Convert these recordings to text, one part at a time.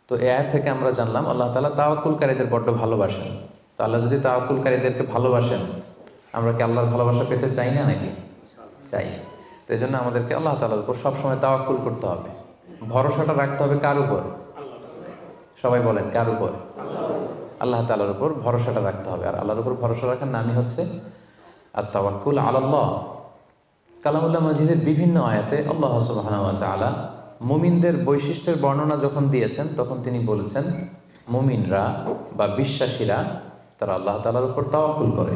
তো এ আয়াত থেকে আমরা জানলাম আল্লাহ তাআলা তাওয়াক্কুলকারীদের বড্ড ভালোবাসেন। তো আল্লাহ যদি তাওয়াক্কুলকারীদেরকে ভালোবাসেন, আমরা কি আল্লাহর ভালোবাসা পেতে চাই না নাকি? চাই। তো এই জন্য আমাদেরকে আল্লাহ তাআলার উপর সবসময় তাওয়াক্কুল করতে হবে। ভরসাটা রাখতে হবে কার উপর? সবাই বলেন, কার উপর? আল্লাহ তাআলার উপর ভরসাটা রাখতে হবে। আর আল্লাহর উপর ভরসা রাখার নামই হচ্ছে আত-তাওয়াক্কুল আলাল্লাহ। কালামুল্লাহ মাজিদের বিভিন্ন আয়াতে আল্লাহ সুবহানাহু ওয়া তাআলা মুমিনদের বৈশিষ্ট্যের বর্ণনা যখন দিয়েছেন, তখন তিনি বলেছেন মুমিনরা বা বিশ্বাসীরা তারা আল্লাহ তাআলার উপর তাওয়াক্কুল করে।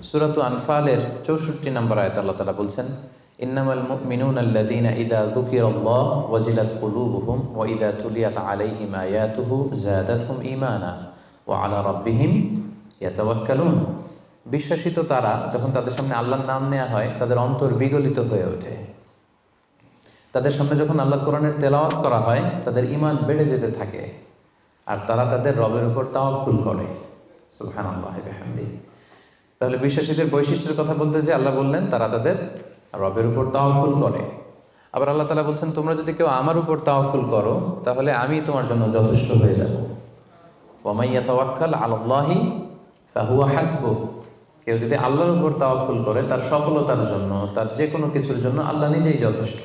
সূরাতুল আনফালের 64 নম্বর আয়াতে আল্লাহ তাআলা বলছেন, ইন্নামাল মুমিনুনা আল্লাযীনা ইযা যুকিরাল্লাহু ওয়াজিলাত কুলুবুহুম ওয়া ইযা তুলিয়াত আলাইহিম আয়াতুহু যাদাতহুম ঈমানা ওয়া আলা রাব্বিহিম ইয়াতাওয়াক্কালুন। বিশ্বাসী তো তারা, যখন তাদের সামনে আল্লাহর নাম নেওয়া হয় তাদের অন্তর বিগলিত হয়ে ওঠে। তাদের সামনে যখন আল্লাহর কোরআনের তেলাওয়াত করা হয় তাদের ঈমান বেড়ে যেতে থাকে, আর তারা তাদের রবের উপর তাওয়াক্কুল করে। সুবহানাল্লাহি ওয়া বিহামদিহি। তাহলে বিশ্বাসীদের বৈশিষ্ট্যের কথা বলতে যে আল্লাহ বললেন তারা তাদের রবের উপর তাওয়াক্কুল করে। আবার আল্লাহ তাআলা বলছেন, তোমরা যদি কেউ আমার উপর তাওয়াক্কুল করো তাহলে আমি তোমার জন্য যথেষ্ট হয়ে যাব। ওয়া মান ইয়াতাওয়াক্কাল আলাল্লাহি ফাহুয়া হাসবুহ। কেউ যদি আল্লাহর উপর তাওয়াক্কুল করে তার সফলতার জন্য, তার যে কোনো কিছুর জন্য আল্লাহ নিজেই যথেষ্ট।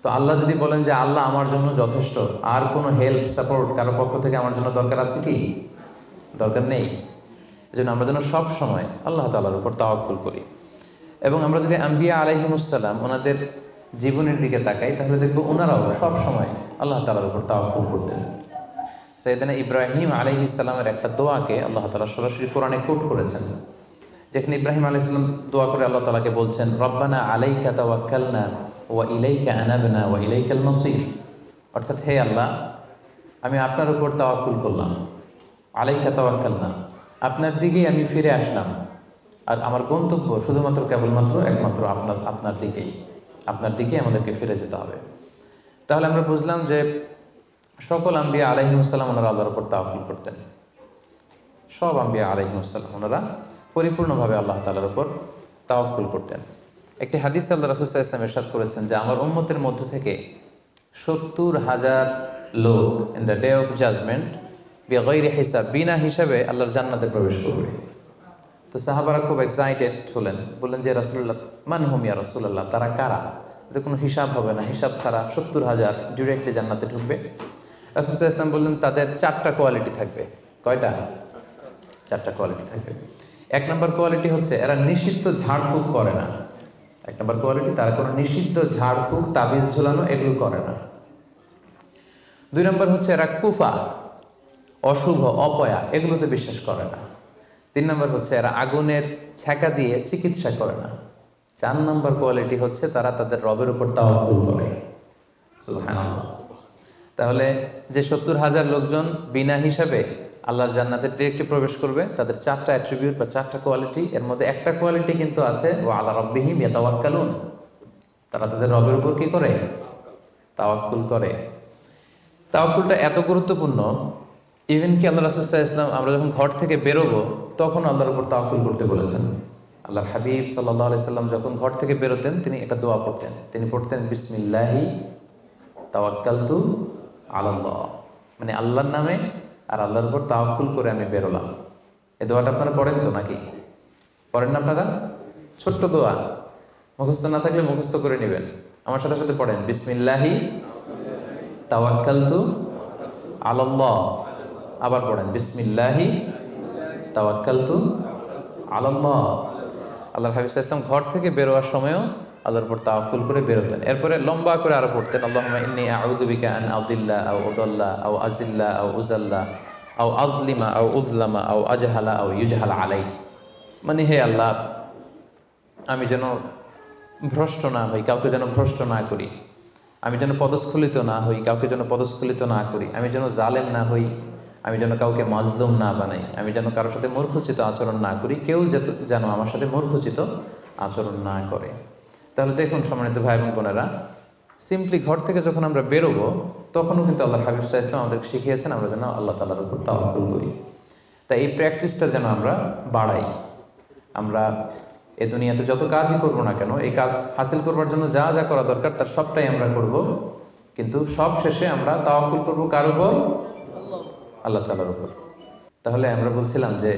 তো আল্লাহ যদি বলেন যে আল্লাহ আমার জন্য যথেষ্ট, আর কোনো হেল্প সাপোর্ট কারো পক্ষ থেকে আমার জন্য দরকার আছে কি? দরকার নেই। এই জন্য আমরা যেন সব সময় আল্লাহ তাআলার উপর তাওয়াক্কুল করি। এবং আমরা যদি আম্বিয়া আলাইহিমুসসালাম ওনাদের জীবনের দিকে তাকাই, তাহলে দেখব ওনারাও সব সময় আল্লাহ তাআলার উপর তাওয়াক্কুল করতেন। সাইয়েদনা ইব্রাহিম আলাইহিস সালামের একটা দোয়াকে আল্লাহ তাআলা সরাসরি কোরআনে কোট করেছেন, যেখানে ইব্রাহিম আলাইহিস সালাম দোয়া করে আল্লাহ তাআলাকে বলছেন, রব্বানা আলাইকা তাওয়াক্কালনা ওয়া ইলাইকা আনাবনা ওয়া ইলাইকাল মাসির। অর্থাৎ, হে আল্লাহ, আমি আপনার উপর তাওয়াক্কুল করলাম, আলাইকা তাওয়াক্কালনা, আপনার দিকেই আমি ফিরে আসলাম, আর আমার গন্তব্য শুধুমাত্র কেবলমাত্র একমাত্র আপনার দিকেই আমাদেরকে ফিরে যেতে হবে। তাহলে আমরা বুঝলাম যে সকল আম্বিয়া আলাইহিমুসসালাম ওনারা আল্লাহর উপর তাওয়াক্কুল করতেন। সব আম্বিয়া আলাইহিমুসসালাম ওনারা পরিপূর্ণভাবে আল্লাহ তাআলার উপর তাওয়াক্কুল করতেন। একটি হাদিস আল্লাহ রাসূল সাল্লাল্লাহু আলাইহি ওয়াসাল্লাম ইরশাদ করেছেন যে আমার উম্মতের মধ্য থেকে 70,000 লোক in the day of judgement বিগাইরি হিসাব, বিনা হিসাবে আল্লাহর জান্নাতে প্রবেশ করবে। তো সাহাবারা খুব এক্সাইটেড হলেন, বললেন যে রাসূলুল্লাহ, মান হুম ইয়া রাসূলুল্লাহ, তারা কারা? যে কোনো হিসাব হবে না, হিসাব ছাড়া 70,000 ডিরেক্টলি জান্নাতে ঢুকবে। রাসূল সাল্লাল্লাহু আলাইহি ওয়াসাল্লাম বললেন তাদের 4টা কোয়ালিটি থাকবে। কয়টা? 4টা কোয়ালিটি থাকবে। 1 নম্বর কোয়ালিটি হচ্ছে এরা নিষিদ্ধ ঝাড়ফুঁক করে না। 1 নম্বর কোয়ালিটি, তারা কোনো নিষিদ্ধ ঝাড়ফুঁক, তাবিজ ঝুলানো এগুলো করে না। 2 নম্বর হচ্ছে এরা কুফা, অশুভ, অপয়া এগুলোতে বিশ্বাস করে না। 3 নম্বর হচ্ছে এরা আগুনের ছ্যাঁকা দিয়ে চিকিৎসা করে না। 4 নম্বর কোয়ালিটি হচ্ছে তারা তাদের রবের উপর তাওয়াক্কুল করে। সুবহানাল্লাহ। তাহলে যে 70,000 লোকজন বিনা হিসাবে আল্লাহর জান্নাতে ডিরেক্টলি প্রবেশ করবে, তাদের 4টা অ্যাট্রিবিউট বা 4টা কোয়ালিটি, এর মধ্যে একটা কোয়ালিটি কিন্তু আছে, ওয়া আলা রাব্বিহিম ইয়াতাওয়াক্কালুন, তারা তাদের রবের উপর কি করে? তাওয়াক্কুল করে। তাওয়াক্কুলটা এত গুরুত্বপূর্ণ, ইভেন কি আল্লাহ রাসূল সাল্লাল্লাহু আলাইহি ওয়াসাল্লাম আমরা যখন ঘর থেকে বেরোবো তখন আল্লাহর উপর তাওয়াক্কুল করতে বলেছেন। আল্লাহর হাবিব সাল্লাল্লাহু আলাইহি সাল্লাম যখন ঘর থেকে বেরোতেন তিনি একটা দোয়া পড়তেন। তিনি পড়তেন বিসমিল্লাহি তাওয়াক্কালতু আলাল্লাহ, মানে আল্লাহর নামে আর আল্লাহর উপর তাওয়াক্কুল করে আমি বেরোলাম। এই দোয়াটা আপনারা পড়েন তো নাকি? পড়েন না আপনারা? ছোট্ট দোয়া, মুখস্থ না থাকলে মুখস্থ করে নেবেন। আমার সাথে সাথে পড়েন, বিসমিল্লাহি তাওয়াক্কালতু আলাল্লাহ। আবার পড়েন, বিসমিল্লাহি তাওয়াক্কালতু আলাল্লাহ। আল্লাহর হাবিব সাল্লাল্লাহু আলাইহি ওয়াসাল্লাম ঘর থেকে বেরোয়ার সময়ও আল্লাহর উপর তাওয়াক্কুল করে বেরোতেন। এরপরে লম্বা করে আরো পড়তেন, আল্লাহুম্মা ইন্নী আউযু বিকা আন আযিল্লা আও উযাল্লা আও আযিল্লা আও উযাল্লা আও আযলিমা আও উযলামা আও আজহালা আও ইউজহালা আলাই। মানে হে আল্লাহ, আমি যেন ভ্রষ্ট না হই, কাউকে যেন ভ্রষ্ট না করি, আমি যেন পদস্খলিত না হই, কাউকে যেন পদস্খলিত না করি, আমি যেন জালেম না হই, আমি যেন কাউকে মাজলুম না বানাই, আমি যেন কারোর সাথে মূর্খোচিত আচরণ না করি, কেউ যেন আমার সাথে মূর্খোচিত আচরণ না করে। তাহলে দেখুন সম্মানিত ভাই এবং বোনেরা, সিম্পলি ঘর থেকে যখন আমরা বেরোবো তখনও কিন্তু আল্লাহ হাবিব সাল্লাল্লাহু আলাইহি ওয়াসাল্লাম আমাদেরকে শিখিয়েছেন আমরা যেন আল্লাহ তাআলার উপর তাওয়াক্কুল করি। তাই এই প্র্যাকটিসটা যেন আমরা বাড়াই। আমরা এ দুনিয়াতে যত কাজই করবো না কেন, এই কাজ হাসিল করবার জন্য যা যা করা দরকার তার সবটাই আমরা করব কিন্তু সব শেষে আমরা তাওয়াক্কুল করব কার উপর? আল্লাহ তাআলার উপর। তাহলে আমরা বলছিলাম যে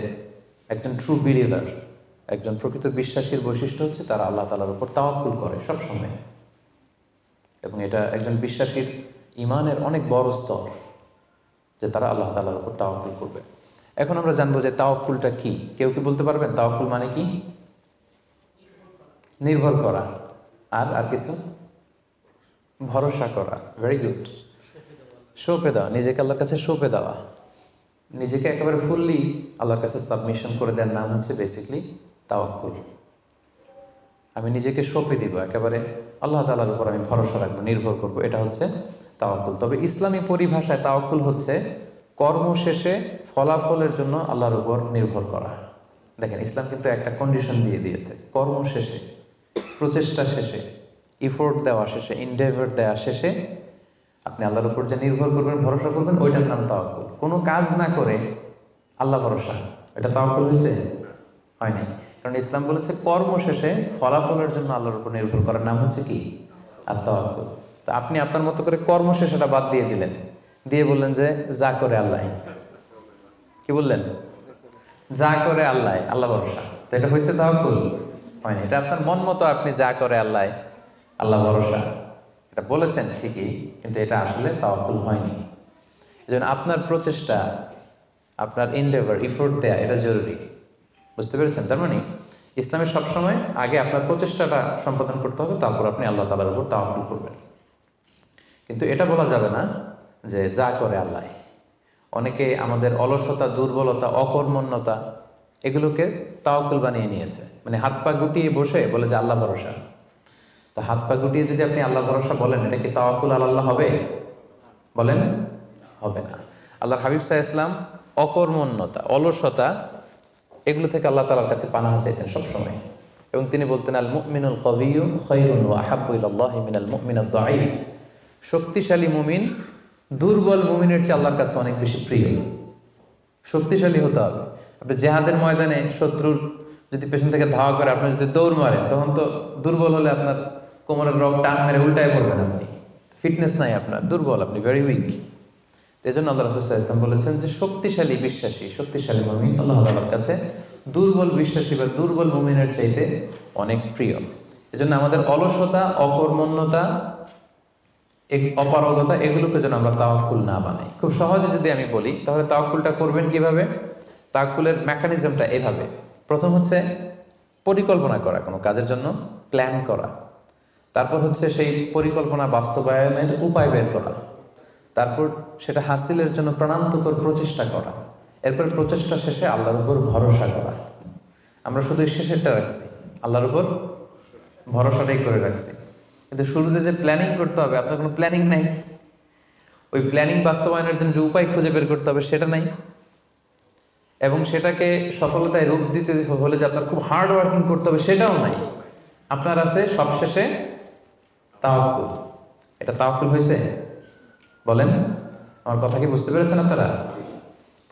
একজন ট্রু বিলিভার, একজন প্রকৃত বিশ্বাসীর বৈশিষ্ট্য হচ্ছে তারা আল্লাহ তাআলার উপর তাওয়াক্কুল করে সবসময়, এবং এটা একজন বিশ্বাসীর ঈমানের অনেক বড় স্তর যে তারা আল্লাহ তাআলার উপর তাওয়াক্কুল করবে। এখন আমরা জানবো যে তাওয়াক্কুলটা কি। কেউ কি বলতে পারবেন তাওয়াক্কুল মানে কি? নির্ভর করা, আর কিছু? ভরসা করা। Very good. সঁপে দেওয়া, নিজেকে আল্লাহর কাছে সঁপে দেওয়া, নিজেকে একেবারে ফুললি আল্লাহর কাছে সাবমিশন করে দেওয়ার নাম হচ্ছে বেসিকলি তাওয়াক্কুল। আমি নিজেকে সঁপে দিব, একেবারে আল্লাহ তাআলার উপর আমি ভরসা রাখবো, নির্ভর করব, এটা হচ্ছে তাওয়াক্কুল। তবে ইসলামী পরিভাষায় তাওয়াক্কুল হচ্ছে কর্ম শেষে ফলাফলের জন্য আল্লাহর উপর নির্ভর করা। দেখেন, ইসলাম কিন্তু একটা কন্ডিশন দিয়ে দিয়েছে, কর্ম শেষে, প্রচেষ্টা শেষে, ইফোর্ট দেওয়া শেষে, ইনডেভার দেওয়া শেষে আপনি আল্লাহর উপর যে নির্ভর করবেন, ভরসা করবেন, ওইটার নাম তাওয়াক্কুল। কোনো কাজ না করে আল্লাহ ভরসা, এটা তাওয়াক্কুল হয়েছে? হয়নি। কারণ ইসলাম বলেছে কর্ম শেষে ফলাফলের জন্য আল্লাহর উপর নির্ভর করার নাম হচ্ছে কি? আর তাওয়াক্কুল। তা আপনি আপনার মতো করে কর্ম শেষেটা বাদ দিয়ে দিলেন, দিয়ে বললেন যে যা করে আল্লাহ। কি বললেন? যা করে আল্লাহ, আল্লাহ ভরসা। তো এটা হয়েছে তাওয়াক্কুল? হয়নি। এটা আপনার মন মতো আপনি যা করে আল্লাহ, আল্লাহ ভরসা, এটা বলেছেন ঠিকই, কিন্তু এটা আসলে তাওয়াক্কুল হয়নি। এজন্য আপনার প্রচেষ্টা, আপনার এন্ডেভার, ইফোর্ট দেয়া, এটা জরুরি। বুঝতে পেরেছেন? তার মানে ইসলামের সবসময় আগে আপনার প্রচেষ্টাটা সম্পাদন করতে হবে, তারপর আপনি আল্লাহ তাআলার উপর তাওয়াক্কুল করবেন। কিন্তু এটা বলা যাবে না যে যা করে আল্লাহ। অনেকে আমাদের অলসতা, দুর্বলতা, অকর্মণ্যতা এগুলোকে তাওয়াক্কুল বানিয়ে নিয়েছে। মানে হাত পা গুটিয়ে বসে বলে যে আল্লাহ ভরসা। তা হাত পা গুটিয়ে যদি আপনি আল্লাহ ভরসা বলেন, এটা কি তাওয়াক্কুল আল্লাহ হবে? বলেন, হবে না। আল্লাহর হাবিব সাল্লাল্লাহু আলাইহি ওয়াসাল্লাম অকর্মণ্যতা, অলসতা এগুলো থেকে আল্লাহ তাআলার কাছে পানাহ চাইতেন সবসময়, এবং তিনি বলতেন আল মুমিনুল কবিয়্যু খায়রুন ওয়া আহাব্বু ইলাল্লাহি মিনাল মুমিনিদ দাঈফ। শক্তিশালী মুমিন দুর্বল মুমিনের চেয়ে আল্লাহর কাছে অনেক বেশি প্রিয়। শক্তিশালী হতে হবে। আপনি জেহাদের ময়দানে শত্রুর যদি পেছন থেকে ধাওয়া করে আপনি যদি দৌড় মারেন, তখন তো দুর্বল হলে আপনার কোমরের রগ টান মেরে উল্টায় পড়বেন, আপনি ফিটনেস নাই, আপনার দুর্বল, আপনি ভেরি উইক। এই জন্য আল্লাহ রাসূল সাল্লাল্লাহু আলাইহি ওয়াসাল্লাম বলেছেন যে শক্তিশালী বিশ্বাসী, শক্তিশালী মুমিন আল্লাহ তাআলার কাছে দুর্বল বিশ্বাসী বা দুর্বল মুমিনের চাইতে অনেক প্রিয়। এজন্য আমাদের অলসতা, অকর্মণ্যতা, অপারগতা এগুলোকে যেন আমরা তাওয়াক্কুল না বানাই। খুব সহজে যদি আমি বলি, তাহলে তাওয়াক্কুলটা করবেন কিভাবে? তাওয়াক্কুলের মেকানিজমটা এভাবে। প্রথম হচ্ছে পরিকল্পনা করা, কোনো কাজের জন্য প্ল্যান করা। তারপর হচ্ছে সেই পরিকল্পনা বাস্তবায়নের উপায় বের করা। তারপর সেটা হাসিলের জন্য প্রাণান্তকর প্রচেষ্টা করা। এরপর প্রচেষ্টা শেষে আল্লাহর উপর ভরসা করা। আমরা শুধু শেষেরটা রাখছি, আল্লাহর উপর ভরসাটাই করে রাখছি, কিন্তু শুরুতে যে প্ল্যানিং করতে হবে, আপনার কোনো প্ল্যানিং নাই। ওই প্ল্যানিং বাস্তবায়নের জন্য যে উপায় খুঁজে বের করতে হবে সেটা নাই, এবং সেটাকে সফলতায় রূপ দিতে হলে যে আপনার খুব হার্ড ওয়ার্কিং করতে হবে সেটাও নাই। আপনার আছে সবশেষে তাওয়াক্কুল। এটা তাওয়াক্কুল হয়েছে? বলেন, আমার কথা কি বুঝতে পেরেছেন আপনারা?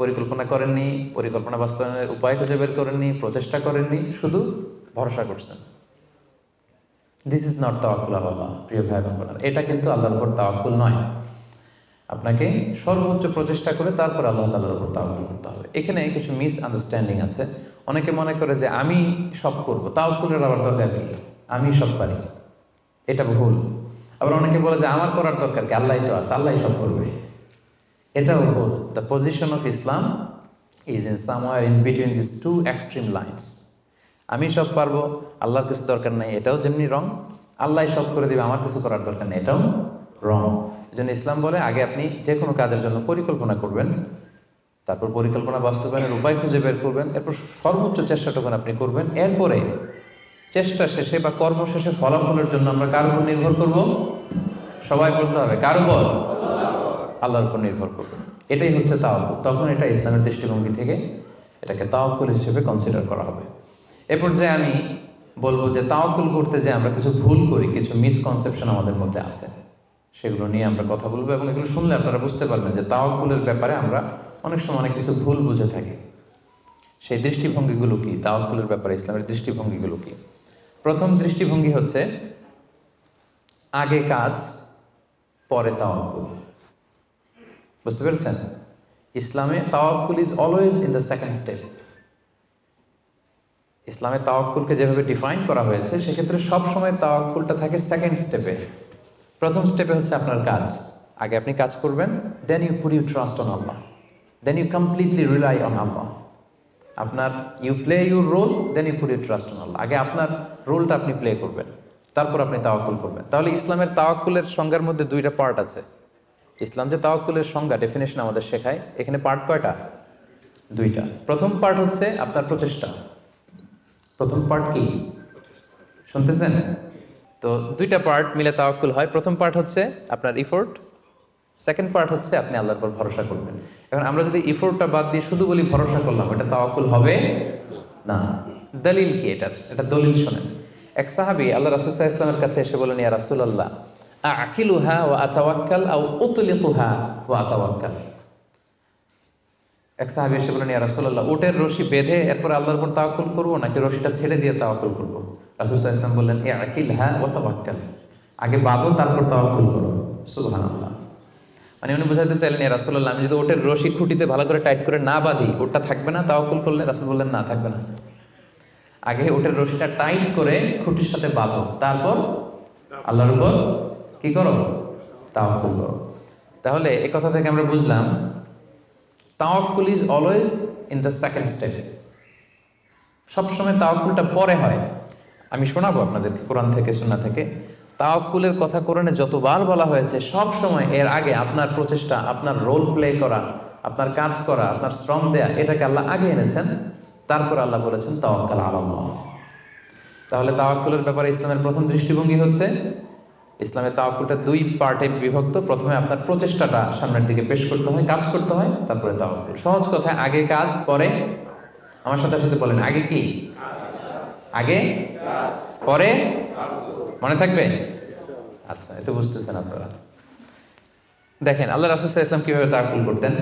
পরিকল্পনা করেননি, পরিকল্পনা বাস্তবায়নের উপায় খুঁজে বের করেননি, প্রচেষ্টা করেননি, শুধু ভরসা করছেন। দিস ইজ নট তাওয়াক্কুল আল্লাহ। প্রিয় ভাই বোনেরা, এটা কিন্তু আল্লাহর উপর তাওয়াক্কুল নয়। আপনাকে সর্বোচ্চ প্রচেষ্টা করে তারপর আল্লাহ তাআলার উপর তাওয়াক্কুল করতে হবে। এখানে কিছু মিস আন্ডারস্ট্যান্ডিং আছে। অনেকে মনে করে যে আমি সব করব, তাওয়াক্কুলের আবার দরকার কি, আমি সব পারি, এটা ভুল। আবার অনেকে বলে যে আমার করার দরকার কি, আল্লাহই তো আছে, আল্লাহই সব করবে, এটাও ভুল। The position of Islam is in somewhere in between this two extreme lines. আমি সব পারবো, আল্লাহর কিছু দরকার নাই, এটাও যেমনি রং। আল্লাহ সব করে দিবে, আমার কিছু করার দরকার নেই, এটাও রং। এই জন্য ইসলাম বলে আগে আপনি যে কোনো কাজের জন্য পরিকল্পনা করবেন, তারপর পরিকল্পনা বাস্তবায়নের উপায় খুঁজে বের করবেন, এরপর সর্বোচ্চ চেষ্টাটুকু আপনি করবেন। এরপরে চেষ্টা শেষে বা কর্ম শেষে ফলাফলের জন্য আমরা কার উপর নির্ভর করব? সবাই বলতে হবে কার উপর? আল্লাহর উপর নির্ভর করব। এটাই হচ্ছে তাওয়াক্কুল। তখন এটা ইসলামের দৃষ্টিভঙ্গি থেকে এটাকে তাওয়াক্কুল হিসেবে কনসিডার করা হবে। এরপর যে আমি বলবো যে তাওয়াক্কুল করতে যে আমরা কিছু ভুল করি, কিছু মিসকনসেপশন আমাদের মধ্যে আছে, সেগুলো নিয়ে আমরা কথা বলবো, এবং এগুলো শুনলে আপনারা বুঝতে পারবেন যে তাওয়াক্কুলের ব্যাপারে আমরা অনেক সময় অনেক কিছু ভুল বুঝে থাকি। সেই দৃষ্টিভঙ্গিগুলো কি, তাওয়াক্কুলের ব্যাপারে ইসলামের দৃষ্টিভঙ্গিগুলো কি? প্রথম দৃষ্টিভঙ্গি হচ্ছে আগে কাজ পরে তাওয়াক্কুল। বুঝতে পেরেছেন? ইসলামে তাওয়াক্কুল is always in the second step. ইসলামে তাওয়াক্কুলকে যেভাবে ডিফাইন করা হয়েছে সেক্ষেত্রে সবসময় তাওয়াক্কুলটা থাকে সেকেন্ড স্টেপে। প্রথম স্টেপে হচ্ছে আপনার কাজ, আগে আপনি কাজ করবেন, then you put you trust on Allah, then you completely rely on Allah. আপনার you play your role, then you put you trust on Allah. আগে আপনার রোলটা আপনি প্লে করবেন, তারপর আপনি তাওয়াক্কুল করবেন। তাহলে ইসলামের তাওয়াক্কুলের সংজ্ঞার মধ্যে দুইটা পার্ট আছে। ইসলাম যে তাওয়াক্কুলের সংজ্ঞা ডেফিনেশন আমাদের শেখায়, এখানে পার্ট কয়টা? দুইটা। প্রথম পার্ট হচ্ছে আপনার প্রচেষ্টা। প্রথম পার্ট কি শুনতেছেন? তো দুইটা পার্ট মিলে তাওয়াক্কুল হয়। প্রথম পার্ট হচ্ছে আপনার ইফোর্ট, সেকেন্ড পার্ট হচ্ছে আপনি আল্লাহর উপর ভরসা করবেন। এখন আমরা যদি ইফোর্টটা বাদ দিয়ে শুধু বলি ভরসা করলাম, এটা তাওয়াক্কুল হবে না। দলিল কি এটার? এটা দলিল শোনেন। এক সাহাবী আল্লাহ রাসূল সাল্লাল্লাহু আলাইহি ওয়াসাল্লামের কাছে এসে বলেন, ইয়া রাসূলুল্লাহ আকিলুহা ওয়া আতাওয়াক্কাল আও উতলিকুহা ওয়া আতাওয়াক্কাল। এক সাহাবী এসে বলেন, ইয়া রাসূলুল্লাহ উটের রশি বেঁধে এরপর আল্লাহর উপর তাওয়াক্কুল করব নাকি রশিটা ছেড়ে দিয়ে তাওয়াক্কুল করব? রাসূল সাল্লাল্লাহু আলাইহি ওয়াসাল্লাম বললেন, আকিলহা ওয়া তাওয়াক্কাল, আগে বাঁধো তারপর তাওয়াক্কুল করো। সুবহানাল্লাহ। মানে উনি বোঝাতে চাইলেন, ইয়া রাসূলুল্লাহ আমি যদি ওটের রশি খুঁটিতে ভালো করে টাইট করে না বাঁধি ওটা থাকবে না তাওয়াক্কুল করলে? রাসূল বললেন, না থাকবে না। আগে ওটের রশিটা টাইট করে খুঁটির সাথে বাঁধো, তারপর আল্লাহর উপর কি করো? তাওয়াক্কুল করো। তাহলে এই কথা থেকে আমরা বুঝলাম তাওয়াক্কুল is always in the second step. সবসময় তাওয়াক্কুলটা পরে হয়। আমি শোনাবো আপনাদেরকে কোরআন থেকে, সুন্নাহ থেকে। তাওয়াক্কুলের কথা কোরআনে যতবার বলা হয়েছে সব সময় এর আগে আপনার প্রচেষ্টা, আপনার রোল প্লে করা, আপনার কাজ করা, আপনার শ্রম দেয়া, এটাকে আল্লাহ আগে এনেছেন, তারপর আল্লাহ বলেছেন তাওয়াক্কাল আলাল্লাহ। তাহলে তাওয়াক্কুলের ব্যাপারে ইসলামের প্রথম দৃষ্টিভঙ্গি হচ্ছে ইসলামের তাওয়াক্কুলটা দুই পার্টে বিভক্ত। প্রথমে আপনার প্রচেষ্টাটা সামনের দিকে পেশ করতে হয়, কাজ করতে হয়, তারপরে তাওয়াক্কুল। সহজ কথায় আগে কাজ পরে, আমার সাথে সাথে বলেন আগে কি? আগে পরে, মনে থাকবে? আচ্ছা, এত বুঝতেছেন আপনারা। দেখেন আল্লাহ রাসূল সাল্লাল্লাহু আলাইহি ওয়াসাল্লাম কিভাবে তাওয়াক্কুল করতেন।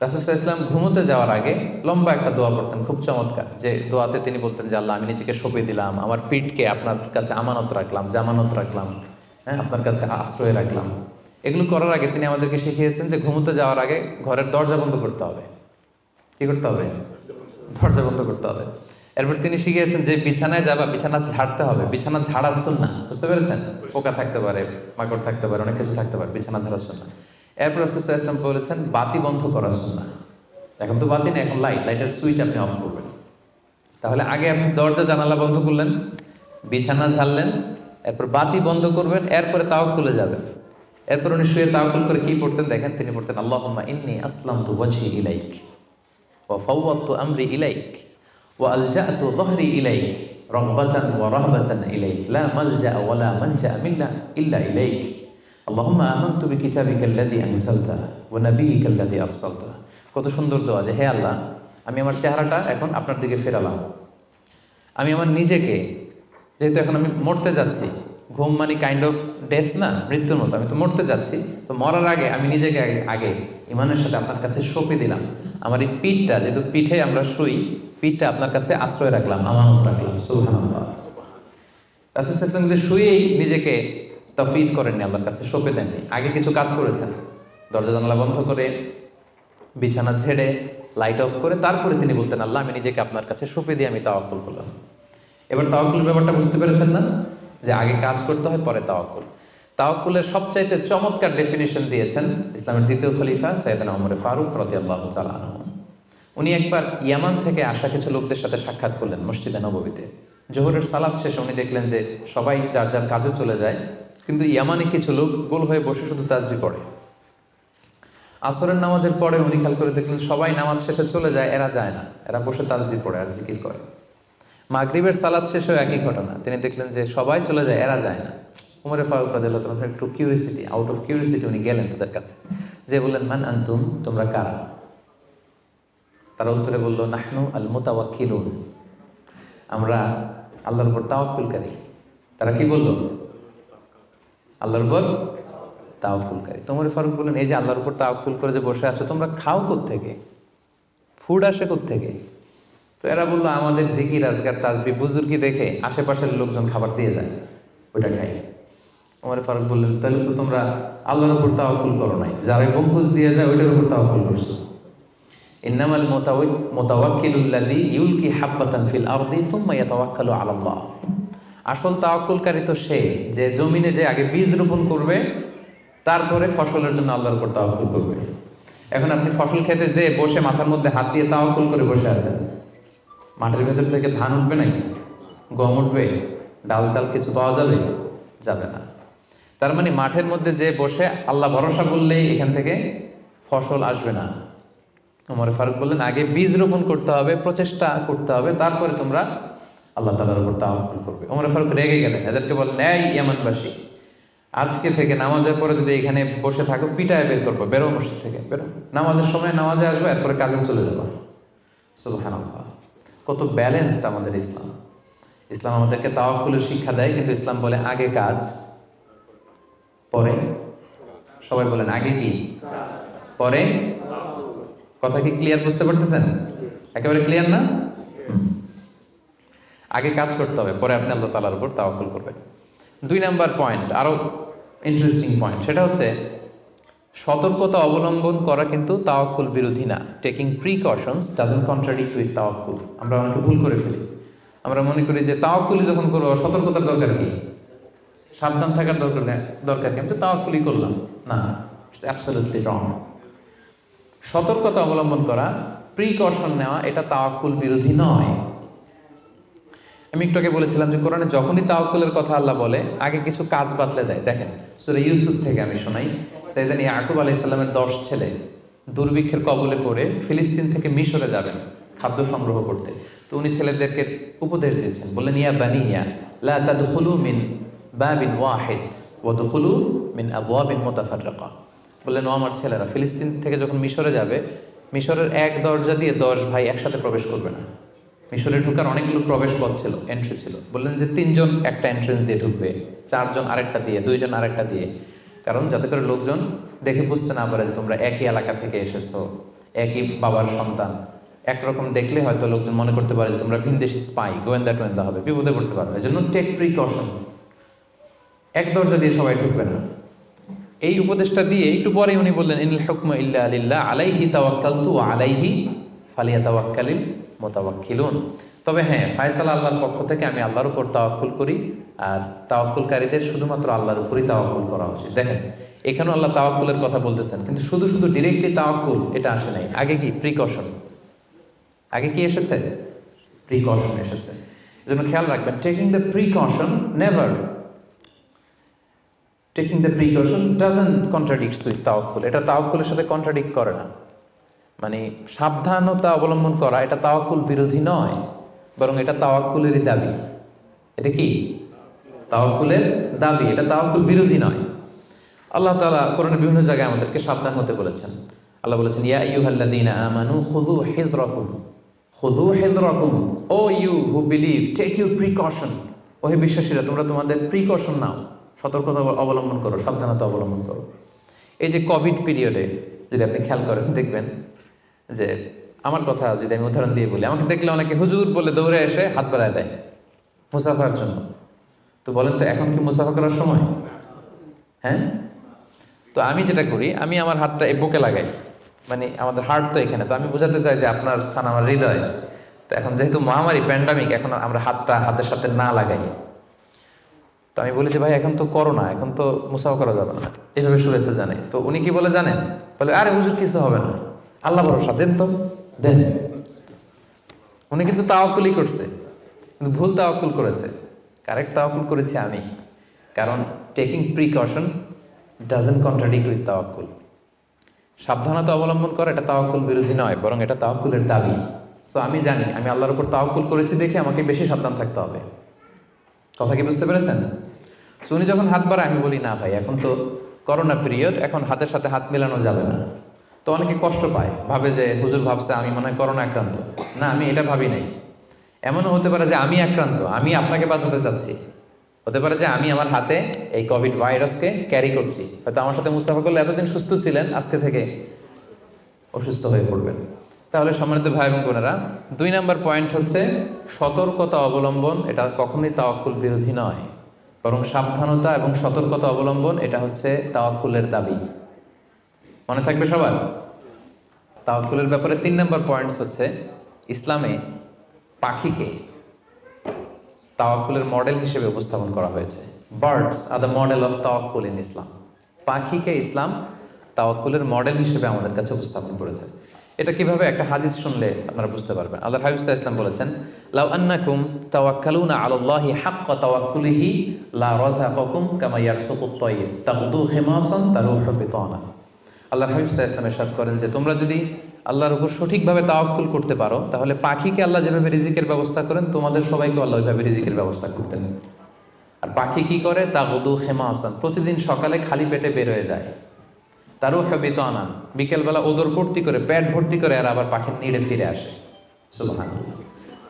রাসূল সাল্লাল্লাহু আলাইহি ওয়াসাল্লাম ঘুমোতে যাওয়ার আগে লম্বা একটা দোয়া পড়তেন, খুব চমৎকার। যে দোয়াতে তিনি বলতেন যে আল্লাহ আমি নিজেকে সঁপে দিলাম, আমার পিঠকে আপনার কাছে আমানত রাখলাম, জামানত রাখলাম, হ্যাঁ আপনার কাছে আশ্রয় রাখলাম। এগুলো করার আগে তিনি আমাদেরকে শিখিয়েছেন যে ঘুমোতে যাওয়ার আগে ঘরের দরজা বন্ধ করতে হবে। কি করতে হবে? দরজা বন্ধ করতে হবে। এরপর তিনি শিখিয়েছেন যে বিছানায় যাবা, বিছানা ঝাড়তে হবে। বিছানা ঝাড়ার সুন্নাহ, বুঝতে পেরেছেন? পোকা থাকতে পারে, মাকড় থাকতে পারে, অনেক কিছু থাকতে পারে, বিছানা ঝাড়ার সুন্নাহ। এরপর রাসূল সাল্লাল্লাহু আলাইহি ওয়াসাল্লাম বলেছেন বাতি বন্ধ করার সুন্নাহ। এখন তো বাতি নেই, এখন লাইটের সুইচ আপনি অফ করবেন। তাহলে আগে আপনি দরজা জানালা বন্ধ করলেন, বিছানা ঝাড়লেন, এরপর বাতি বন্ধ করবেন, এরপরে তাওয়াক্কুলে যাবেন। এরপর উনি শুয়ে তাওয়াক্কুল করে কি পড়তেন দেখেন, তিনি পড়তেন আল্লাহুম্মা ইন্নী আসলামতু ওয়াজহি ইলাইক ওয়া ফাওয়াদতু আমরি ইলাইক ওয়া আলজা'তু যহরি ইলাইক রাগবাতান ওয়া রাহবাতান ইলাইক লা মালজা'a ওয়া লা মানজা'a মিন্না ইল্লা ইলাইক আল্লাহুম্মা আমানতু বিকিতাবিকাল্লাযী আনজালতা ওয়া নাবিয়্যিকাল্লাযী আরসালতা। কত সুন্দর দোয়া যে হে আল্লাহ আমি আমার চেহারাটা এখন আপনার দিকে ফেরালাম। আমি আমার নিজেকে, যেহেতু এখন আমি মরতে যাচ্ছি, ঘুম মানে কাইন্ড অফ ডেথ না, মৃত্যুর মতো, আমি তো মরতে যাচ্ছি, তো মরার আগে আমি নিজেকে আগে ইমানের সাথে আপনার কাছে সঁপে দিলাম। আমার এই পিঠটা, যেহেতু পিঠে আমরা শুই, পিঠটা আপনার কাছে আশ্রয় রাখলাম, আমানত রাখলাম। সুবহানাল্লাহ। রাসূল সাল্লাল্লাহু আলাইহি ওয়াসাল্লাম শুয়েই নিজেকে তাফওয়ীদ করেননি, আল্লাহর কাছে সঁপে দেননি, আগে কিছু কাজ করেছেন। দরজা জানালা বন্ধ করে, বিছানা ঝেড়ে, লাইট অফ করে, তারপরে তিনি বলতেন আল্লাহ আমি নিজেকে আপনার কাছে সঁপে দিয়ে আমি তাওয়াক্কুল করলাম। এবার তাওয়াক্কুলের ব্যাপারটা বুঝতে পেরেছেন না, যে আগে কাজ করতে হয় পরে তাওয়াক্কুল। তাওয়াক্কুলের সবচাইতে চমৎকার ডেফিনিশন দিয়েছেন ইসলামের দ্বিতীয় খলিফা সাইয়েদনা ওমর ফারুক রাদিয়াল্লাহু তাআলা আনহু। উনি একবার ইয়ামান থেকে আসা কিছু লোকদের সাথে সাক্ষাৎ করলেন মসজিদে নববীতে। জোহরের সালাত শেষে উনি দেখলেন যে সবাই যার যার কাজে চলে যায়, কিন্তু ইয়ামানে কিছু লোক গোল হয়ে বসে শুধু তাসবিহ পড়ে। আসরের নামাজের পরে উনি খেয়াল করে দেখলেন সবাই নামাজ শেষে চলে যায়, এরা যায় না, এরা বসে তাসবিহ পড়ে আর জিকির করে। মাগরিবের সালাত শেষেও একই ঘটনা, তিনি দেখলেন যে সবাই চলে যায়, এরা যায় না। ওমর ফারুক রাদিয়াল্লাহু তাআলা একটু কিউরিয়াসিটি, আউট অফ কিউরিয়াসিটি উনি গেলেন তাদের কাছে, যে বললেন মান আনতুম, তোমরা কারা? তারা উত্তরে বলল নাহনু আল মুতাওয়াক্কিলুন, আমরা আল্লাহর উপর তাওয়াক্কুলকারী। তারা কি বলল? আল্লাহর উপর তাওয়াক্কুলকারী। ওমর ফারুক বললেন এই যে আল্লাহর উপর তাওয়াক্কুল করে যে বসে আছো, তোমরা খাও কোত্থেকে? ফুড আসে কোত্থেকে? তো এরা বললো আমাদের জিকির আজকার তাসবিহ বুজুর্গি দেখে আশেপাশের লোকজন খাবার দিয়ে যায়, ওইটা খাই। ওমর ফারুক বললেন তাহলে তো তোমরা আল্লাহর উপর তাওয়াক্কুল করো নাই, যারা গম্বুজ দিয়ে যায় ওইটার উপর তাওয়াক্কুল করছো। ইন্নামাল মুতাওয়াক্কিলুল্লাযী ইউলকি হাব্বাতান ফিল আরদি সুম্মা ইয়াতাওয়াক্কালু আলাল্লাহ। আসল তাওয়াক্কুলকারী তো সে যে জমিনে যে আগে বীজ রোপণ করবে, তারপরে ফসলের জন্য আল্লাহর উপর তাওয়াক্কুল করবে। এখন আপনি ফসল খেতে যে বসে মাথার মধ্যে হাত দিয়ে তাওয়াক্কুল করে বসে আছেন, মাঠের ভেতর থেকে ধান উঠবে নাকি? গম উঠবে? ডাল চাল কিছু পাওয়া যাবে? যাবে না। তার মানে মাঠের মধ্যে যে বসে আল্লাহ ভরসা করলেই এখান থেকে ফসল আসবে না। ওমর ফারুক বললেন, আগে বীজ রোপণ করতে হবে, প্রচেষ্টা করতে হবে, তারপরে তোমরা আল্লাহ তাআলার উপর তাওয়াক্কুল করবে। ওমর ফারুক রেগে গেলেন, এদেরকে বললেন, এই ইয়ামানবাসী, আজকে থেকে নামাজের পরে যদি এখানে বসে থাকো পিটায় বের করবো, বেরো মসজিদ থেকে, বেরো। নামাজের সময় নামাজে আসবো, এরপরে কাজে চলে যাবো। সুবহানাল্লাহ, কত ব্যালেন্সড আমাদের ইসলাম। ইসলাম আমাদেরকে তাওয়াক্কুলের শিক্ষা দেয়, কিন্তু ইসলাম বলে আগে কাজ পরে। সবাই বলেন আগে কি পরে? কথা কি ক্লিয়ার বুঝতে পারতেছেন? একেবারে ক্লিয়ার না? আগে কাজ করতে হবে, পরে আপনি আল্লাহ তাআলার উপর তাওয়াক্কুল করবেন। 2 নাম্বার পয়েন্ট, আরো ইন্টারেস্টিং পয়েন্ট, সেটা হচ্ছে সতর্কতা অবলম্বন করা কিন্তু তাওয়াক্কুল বিরোধী না। Taking precautions doesn't contradict with তাওয়াক্কুল। আমরা অনেকে ভুল করে ফেলি, আমরা মনে করি যে তাওয়াক্কুলি যখন করবো সতর্কতার দরকার কি, সাবধান থাকার দরকার কি, আমি তো তাওয়াক্কুলি করলাম। না, ইটস অ্যাবসলিউটলি রং। সতর্কতা অবলম্বন করা, প্রিকশন নেওয়া, এটা তাওয়াক্কুল বিরোধী নয়। আমি একটু আগে বলেছিলাম যে কোরআনে যখনই তাওয়াক্কুলের কথা আল্লাহ বলে, আগে কিছু কাজ বাতলে দেয়। দেখেন সূরা ইউসুফ থেকে আমি শোনাই। সাইয়েদনা ইয়াকুব আলাইহিস সালামের 10 ছেলে দুর্ভিক্ষের কবলে পড়ে ফিলিস্তিন থেকে মিশরে যাবেন খাদ্য সংগ্রহ করতে। তো উনি ছেলেদেরকে উপদেশ দিয়েছেন, বললেন, ইয়া বানিয়া লা তাদখুলু মিন বাবিন ওয়াহিদ ওয়াদখুলু মিন আবওয়াবিন মুতাফাররিকা। বললেন, ও আমার ছেলেরা, ফিলিস্তিন থেকে যখন মিশরে যাবে, মিশরের এক দরজা দিয়ে 10 ভাই একসাথে প্রবেশ করবে না। মিশরে ঢুকার অনেকগুলো প্রবেশ পথ ছিল, এন্ট্রি ছিল। বললেন যে 3 জন একটা এন্ট্রেন্স দিয়ে ঢুকবে, 4 জন আরেকটা দিয়ে, 2 জন আরেকটা দিয়ে। কারণ যাতে করে লোকজন দেখে বুঝতে না পারে যে তোমরা একই এলাকা থেকে এসেছো, একই বাবার সন্তান। একরকম দেখলে হয়তো লোকজন মনে করতে পারে যে তোমরা ভিনদেশি স্পাই, গোয়েন্দা হবে, বিপদে পড়তে পারবে। এই জন্য টেক প্রিকশন, এক দরজা দিয়ে সবাই ঢুকবে না। এই উপদেশটা দিয়ে একটু পরে উনি বললেন, ইনিল হুকমু ইল্লা লিল্লাহ আলাইহি তাওয়াক্কালতু ওয়া আলাইহি ফালিয়াতাওয়াক্কালিল মুতাওয়াক্কিলুন। তবে হ্যাঁ, ফায়সালা আল্লাহর পক্ষ থেকে, আমি আল্লাহর উপর তাওয়াক্কুল করি, আর তাওয়াক্কুলকারীদের শুধুমাত্র আল্লাহর উপরই তাওয়াক্কুল করা উচিত। দেখেন এখানেও আল্লাহ তাওয়াক্কুলের কথা বলতেছেন, কিন্তু শুধু ডিরেক্টলি তাওয়াক্কুল এটা আসে নাই। আগে কি প্রিকশন, আগে কি এসেছে? প্রিকশন এসেছে। এজন্য খেয়াল রাখবেন, taking the precaution never, taking the precaution doesn't contradicts with তাওয়াক্কুল। এটা তাওয়াক্কুলের সাথে কন্ট্রাডিক্ট করে না। মানে সাবধানতা অবলম্বন করা এটা তাওয়াক্কুল বিরোধী নয়, বরং এটা তাওয়াক্কুলেরই দাবি। এটা কি তাওয়াক্কুলের দাবি, এটা তাওয়াক্কুল বিরোধী নয়। আল্লাহ তাআলা কোরআনের বিভিন্ন জায়গায় আমাদেরকে সাবধান হতে বলেছেন। আল্লাহ বলেছেন, ইয়া আইয়ুহাল্লাযীনা আমানু খুযু হিযরাকুম, খুযু হিযরাকুম, O you who believe, take your precaution. ও হে বিশ্বাসীরা, তোমরা তোমাদের প্রিকশন নাও, সতর্কতা অবলম্বন করো, সাবধানতা অবলম্বন করো। এই যে কোভিড পিরিয়ডে যদি আপনি খেয়াল করেন, দেখবেন যে, আমার কথা যদি আমি উদাহরণ দিয়ে বলি, আমাকে দেখলে অনেকে হুজুর বলে দৌড়ে এসে হাত বাড়ায় দেয় মুসাফার জন্য। তো বলেন তো এখন কি মুসাফা করার সময়? হ্যাঁ। তো আমি যেটা করি, আমি আমার হাতটা এই বুকে লাগাই, মানে আমাদের হার্ট তো এখানে, তো আমি বোঝাতে চাই যে আপনার স্থান আমার হৃদয়। তো এখন যেহেতু মহামারী প্যান্ডামিক, এখন আমরা হাতের সাথে না লাগাই। তো আমি বলি যে ভাই এখন তো করোনা, এখন তো মুসাফা করা যাবে না, এইভাবে শুভেচ্ছা জানাই। তো উনি কি বলে জানেন? বলে, আরে হুজুর কিছু হবে না, আল্লাহ ভরসা, দেন তো দেন। উনি কিন্তু তাওয়াক্কুলই করছে, কিন্তু ভুল তাওয়াক্কুল করেছে। কারেক্ট তাওয়াক্কুল করেছি আমি, কারণ taking precaution doesn't contradict with তাওয়াক্কুল। সাবধানতা অবলম্বন করা এটা তাওয়াক্কুল বিরোধী নয়, বরং এটা তাওয়াক্কুলের দাবি। সো আমি জানি আমি আল্লাহর উপর তাওয়াক্কুল করেছি দেখে আমাকে বেশি সাবধান থাকতে হবে। কথা কি বুঝতে পেরেছেন? সো উনি যখন হাত বাড়ায়, আমি বলি, না ভাই এখন তো করোনা পিরিয়ড, এখন হাতের সাথে হাত মেলানো যাবে না। তো অনেকে কষ্ট পায়, ভাবে যে হুজুর ভাবছে আমি মনে হয় করোনা আক্রান্ত। না, আমি এটা ভাবি নাই। এমনও হতে পারে যে আমি আক্রান্ত, আমি আপনাকে বাঁচাতে চাচ্ছি। হতে পারে যে আমি আমার হাতে এই কোভিড ভাইরাসকে ক্যারি করছি। হয়তো আমার সাথে মুসাফা করলে এতদিন সুস্থ ছিলেন, আজকে থেকে অসুস্থ হয়ে পড়বেন। তাহলে সম্মানিত ভাই এবং বোনেরা, 2 নাম্বার পয়েন্ট হচ্ছে সতর্কতা অবলম্বন, এটা কখনোই তাওয়াক্কুল বিরোধী নয়। বরং সাবধানতা এবং সতর্কতা অবলম্বন, এটা হচ্ছে তাওয়াক্কুলের দাবি। মনে থাকবে সবার। তাওয়াক্কুলের ব্যাপারে 3 নম্বর পয়েন্টস হচ্ছে, ইসলামে পাখিকে তাওয়াক্কুলের মডেল হিসেবে উপস্থাপন করা হয়েছে। Birds are the model of তাওয়াক্কুল ইন ইসলাম। পাখিকে ইসলাম তাওয়াক্কুলের মডেল হিসেবে আমাদের কাছে উপস্থাপন করেছে। এটা কিভাবে? একটা হাদিস শুনলে আপনারা বুঝতে পারবেন। আল্লাহর হাবিব সাল্লাল্লাহু আলাইহি ওয়াসাল্লাম বলেছেন, লাউ আন্নাকুম তাওয়াক্কালুনা আলাল্লাহি হাক্কা তাওয়াক্কুলিহি লা রাযাকাকুম কামা ইয়ারসুকুত তায়র তাগদু খিমাসান তারুহু বিতানা। আল্লাহর হাবিব সাল্লাল্লাহু আলাইহি ওয়াসাল্লাম ইরশাদ করেন যে, তোমরা যদি আল্লাহর উপর সঠিকভাবে তাওয়াক্কুল করতে পারো, তাহলে পাখিকে আল্লাহ যেভাবে রিজিকের ব্যবস্থা করেন, তোমাদের সবাইকে আল্লাহ ওইভাবে রিজিকের ব্যবস্থা করতেন। আর পাখি কি করে? তাগদু খিমাসান, প্রতিদিন সকালে খালি পেটে বের হয়ে যায়। তারুহু বিতানা, বিকেলবেলা ওদর ভর্তি করে, পেট ভর্তি করে, আর আবার পাখির নিড়ে ফিরে আসে। সুবহানাল্লাহ।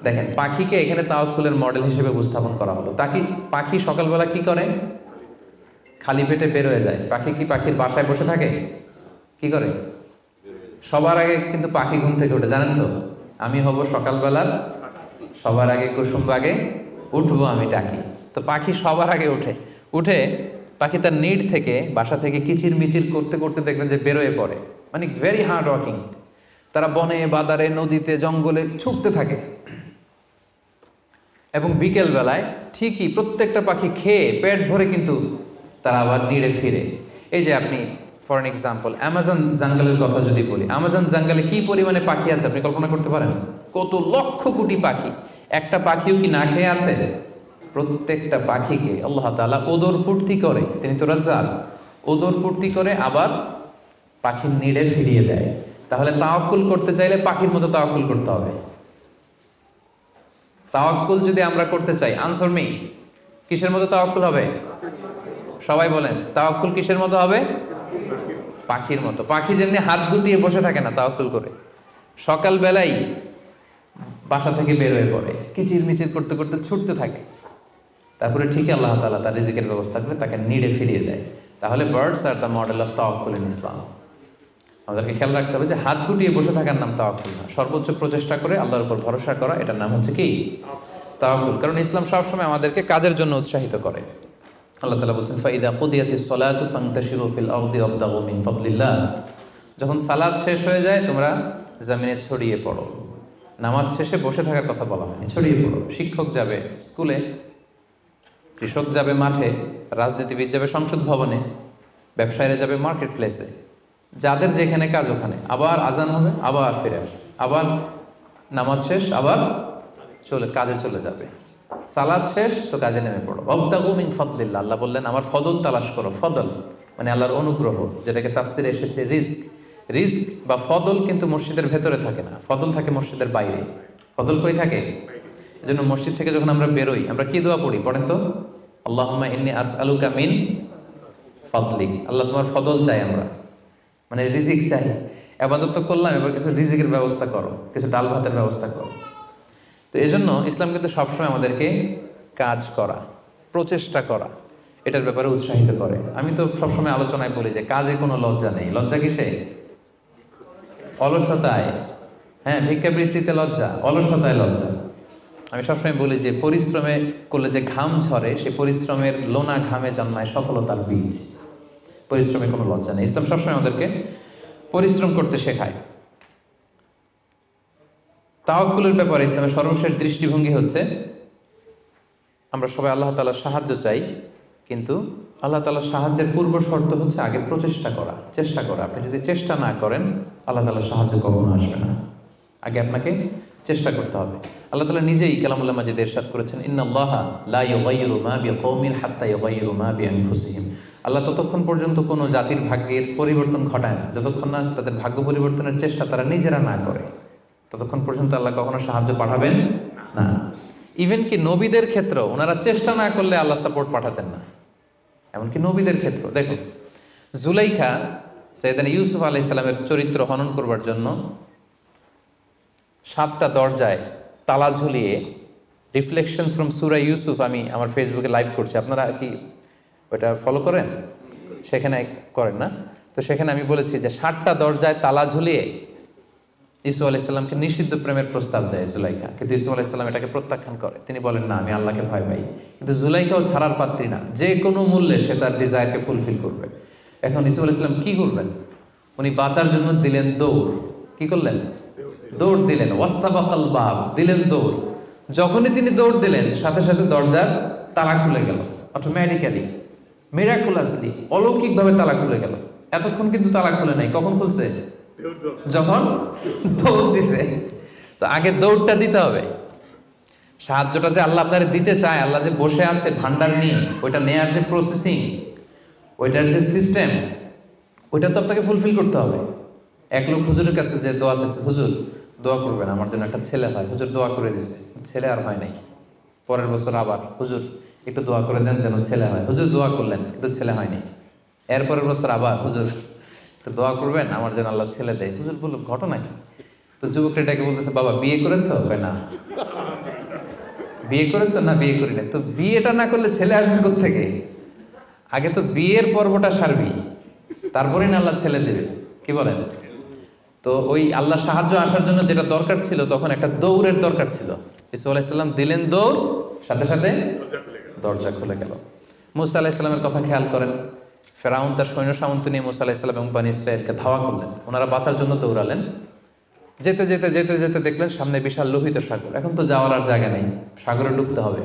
দেখেন, পাখিকে এখানে তাওয়াক্কুলের মডেল হিসেবে উপস্থাপন করা হলো। পাখি সকালবেলা কি করে? খালি পেটে বের হয়ে যায়। পাখি কি পাখির বাসায় বসে থাকে? কি করে? সবার আগে কিন্তু পাখি ঘুম থেকে ওঠে, জানেন তো? আমি হব সকালবেলার সবার আগে কুসুম বাগে উঠবো আমি ডাকি। তো পাখি সবার আগে উঠে পাখি তার নিড থেকে, বাসা থেকে কিচির মিচির করতে করতে দেখবেন যে বেরোয় পড়ে। মানে ভেরি হার্ড ওয়ার্কিং। তারা বনে, বাদারে, নদীতে, জঙ্গলে ছুটতে থাকে। এবং বিকেল বেলায় ঠিকই প্রত্যেকটা পাখি খেয়ে পেট ভরে কিন্তু তারা আবার নিড়ে ফিরে। এই যে আপনি ফর এন এক্সাম্পল অ্যামাজন জঙ্গলের কথা যদি বলি, অ্যামাজন জঙ্গলে কি পরিমাণে পাখি আছে আপনি কল্পনা করতে পারেন? কত লক্ষ কোটি পাখি। একটা পাখিও কি না খেয়ে আছে? প্রত্যেকটা পাখিকে আল্লাহ তাআলা ওদর পূর্তি করে, তিনি তো রাজ্জাক, ওদর পূর্তি করে আবার পাখির নিড়ে ফিরিয়ে দেয়। তাহলে তাওয়াক্কুল করতে চাইলে পাখির মতো তাওয়াক্কুল করতে হবে। তাওয়াক্কুল যদি আমরা করতে চাই, আনসার মি, কিসের মতো তাওয়াক্কুল হবে? সবাই বলেন, তাওয়াক্কুল কিসের মতো হবে? পাখির মতো। পাখি যেমনি হাত গুটিয়ে বসে থাকে না তাওয়াক্কুল করে, সকাল বেলায় বাসা থেকে বের হয়ে পড়ে, কিচির মিচির করতে করতে ছুটতে থাকে, তারপরে ঠিক আল্লাহ তাআলা তার রিজিকের ব্যবস্থা করে তাকে নিড়ে ফিরিয়ে দেয়। তাহলে birds are the model of তাওয়াক্কুল ইন ইসলাম। আমাদেরকে খেয়াল রাখতে হবে যে হাত গুটিয়ে বসে থাকার নাম তাওয়াক্কুল না, সর্বোচ্চ প্রচেষ্টা করে আল্লাহর উপর ভরসা করা, এটার নাম হচ্ছে কি? তাওয়াক্কুল। কারণ ইসলাম সবসময় আমাদেরকে কাজের জন্য উৎসাহিত করে। আল্লাহ তাআলা বলছেন, ফাইদা কুদিয়াতিস সালাতু ফান্তাশিরু ফিল আরদি ওয়াবতাগু মিন ফাদলিল্লাহ। যখন সালাত শেষ হয়ে যায় তোমরা জমিনে ছড়িয়ে পড়ো। নামাজ শেষে বসে থাকার কথা বলা হয়নি, ছড়িয়ে পড়ো। শিক্ষক যাবে স্কুলে, কৃষক যাবে মাঠে, রাজনীতিবিদ যাবে সংসদ ভবনে, ব্যবসায়ীরা যাবে মার্কেট প্লেসে, যাদের যেখানে কাজ ওখানে। আবার আজান হবে, আবার ফিরে আসবে, আবার নামাজ শেষ, আবার কাজে চলে যাবে। সালাত শেষ তো কাজে নেমে পড়ো। ওয়াবতাগু মিন ফাদলিল্লাহ, আল্লাহ বললেন আমার ফদল তালাশ করো। ফদল মানে আল্লাহর অনুগ্রহ, যেটাকে তাফসিরে এসেছে রিজক। রিজক বা ফদল কিন্তু মসজিদের ভেতরে থাকে না, ফদল থাকে মসজিদের বাইরে। ফদল কই থাকে? এজন্য মসজিদ থেকে যখন আমরা বেরোই আমরা কি দোয়া পড়ি? পড়েন তো, আল্লাহুম্মা ইন্নী আসআলুকা মিন ফাদলিক। আল্লাহ তোমার ফদল চাই আমরা, মানে রিজিক চাই। ইবাদত তো করলাম, এবার কিছু রিজিকের ব্যবস্থা করো, কিছু ডাল ভাতের ব্যবস্থা করো। তো এজন্য ইসলাম কিন্তু সবসময় আমাদেরকে কাজ করা, প্রচেষ্টা করা, এটার ব্যাপারে উৎসাহিত করে। আমি তো সবসময় আলোচনায় বলি যে কাজে কোনো লজ্জা নেই। লজ্জা কিসে? অলসতায়। হ্যাঁ, ভিক্ষাবৃত্তিতে লজ্জা, অলসতায় লজ্জা। আমি সবসময় বলি যে পরিশ্রমে করলে যে ঘাম ঝরে, সে পরিশ্রমের লোনা ঘামে জন্মায় সফলতার বীজ। পরিশ্রমে কোনো লজ্জা নেই। ইসলাম সবসময় আমাদেরকে পরিশ্রম করতে শেখায়। তাওয়াক্কুলের ব্যাপারে ইসলামের সর্বশেষ দৃষ্টিভঙ্গি হচ্ছে আমরা সবাই আল্লাহ তাআলার সাহায্য চাই, কিন্তু আল্লাহ তাআলার সাহায্যের পূর্ব শর্ত হচ্ছে আগে প্রচেষ্টা করা, চেষ্টা করা। আপনি যদি চেষ্টা না করেন আল্লাহ তাআলার সাহায্য কখনো আসবে না। আগে আপনাকে চেষ্টা করতে হবে। আল্লাহ তাআলা নিজেই কালামুল্লাহ মাজিদে ইরশাদ করেছেন, ইন্নাল্লাহা লা ইউগাইয়িরু মা বিকওমিন হাত্তা ইউগাইয়িরু মা বিআনফুসিহিম। আল্লাহ ততক্ষণ পর্যন্ত কোনো জাতির ভাগ্যের পরিবর্তন ঘটায় না যতক্ষণ না তাদের ভাগ্য পরিবর্তনের চেষ্টা তারা নিজেরা না করে, ততক্ষণ পর্যন্ত আল্লাহ কখনো সাহায্য পাঠাবেন না। ইভেন কি নবীদের ক্ষেত্রে ওনারা চেষ্টা না করলে আল্লাহ সাপোর্ট পাঠাতেন না। এমনকি নবীদের ক্ষেত্রে দেখুন, জুলাইখা সাইয়েদনা ইউসুফ আলাইহিস সালামের চরিত্র হনন করবার জন্য 7টা দরজায় তালা ঝুলিয়ে, রিফ্লেকশন ফ্রম সূরা ইউসুফ আমি আমার ফেসবুকে লাইভ করছি, আপনারা কি ওটা ফলো করেন? সেখানে করেন না? তো সেখানে আমি বলেছি যে 7টা দরজায় তালা ঝুলিয়ে ইউসুফ আলাইহিসসালামকে নিষিদ্ধ প্রেমের প্রস্তাব দেয় জুলাইখা, কিন্তু ইউসুফ আলাইহিসসালাম এটাকে প্রত্যাখ্যান করে। তিনি বলেন না, আমি আল্লাহকে ভয় পাই। কিন্তু জুলাইখাও ছাড়ার পাত্রী না, যে কোনো মূল্যে সে তার ডিজায়ারকে ফুলফিল করবে। এখন ইউসুফ আলাইহিসসালাম কি করবেন? উনি বাঁচার জন্য দিলেন দৌড়। কি করলেন? দৌড় দিলেন। ওয়াস্তাবাকাল বাব, দিলেন দৌড়। যখনই তিনি দৌড় দিলেন, সাথে সাথে দরজার তালা খুলে গেল, অটোমেটিক্যালি, মিরাকুলাসলি, অলৌকিকভাবে তালা খুলে গেল। এতক্ষণ কিন্তু তালা খুলে নাই। কখন খুলছে? যখন দৌড় দিছে। তো আগে দৌড়টা দিতে হবে। সাহায্যটা যে আল্লাহ আপনারে দিতে চায়, আল্লাহ যে বসে আছে ভান্ডার নিয়ে, ওইটা নেয়ার যে প্রসেসিং, ওইটার যে সিস্টেম, ওইটা তো আপনাকে ফুলফিল করতে হবে। এক লোক হুজুরের কাছে যে দোয়া চাইছে, হুজুর দোয়া করবেন আমার জন্য একটা ছেলে হয়। হুজুর দোয়া করে দিছে, ছেলে আর হয় নাই। পরের বছর আবার, হুজুর একটু দোয়া করে দেন যেন ছেলে হয়। হুজুর দোয়া করলেন, কিন্তু ছেলে হয়নি। এরপরের বছর আবার, হুজুর তো দোয়া করবেন আমার যেন আল্লাহ ছেলে দেয়। হুজুর বলল ঘটনা কি? তো যুবকটা এটাকে বলতেছে, বাবা বিয়ে করেছো? না। বিয়ে করেছো? না, বিয়ে করি না। তো বিয়েটা না করলে ছেলে আসবে কোত্থেকে? আগে তো বিয়ের পর্বটা সারবি, তারপরেই না আল্লাহ ছেলে দেবে। কি বলেন? তো ওই আল্লাহ সাহায্য আসার জন্য যেটা দরকার ছিল, তখন একটা দৌড়ের দরকার ছিল। ইসু আলাইহিসসালাম দিলেন দৌড়, সাথে সাথে দরজা খুলে গেল। মুসা আলাইহিসসালামের কথা খেয়াল করেন। ফেরাউন তার সৈন্য সামন্ত নিয়ে মুসা আলাইহিসসালাম এবং বনী ইসরাঈলকে ধাওয়া করলেন। ওনারা বাঁচার জন্য দৌড়ালেন। যেতে যেতে যেতে যেতে দেখলেন সামনে বিশাল লোহিত সাগর। এখন তো যাওয়ার আর জায়গা নেই, সাগরে ডুবতে হবে।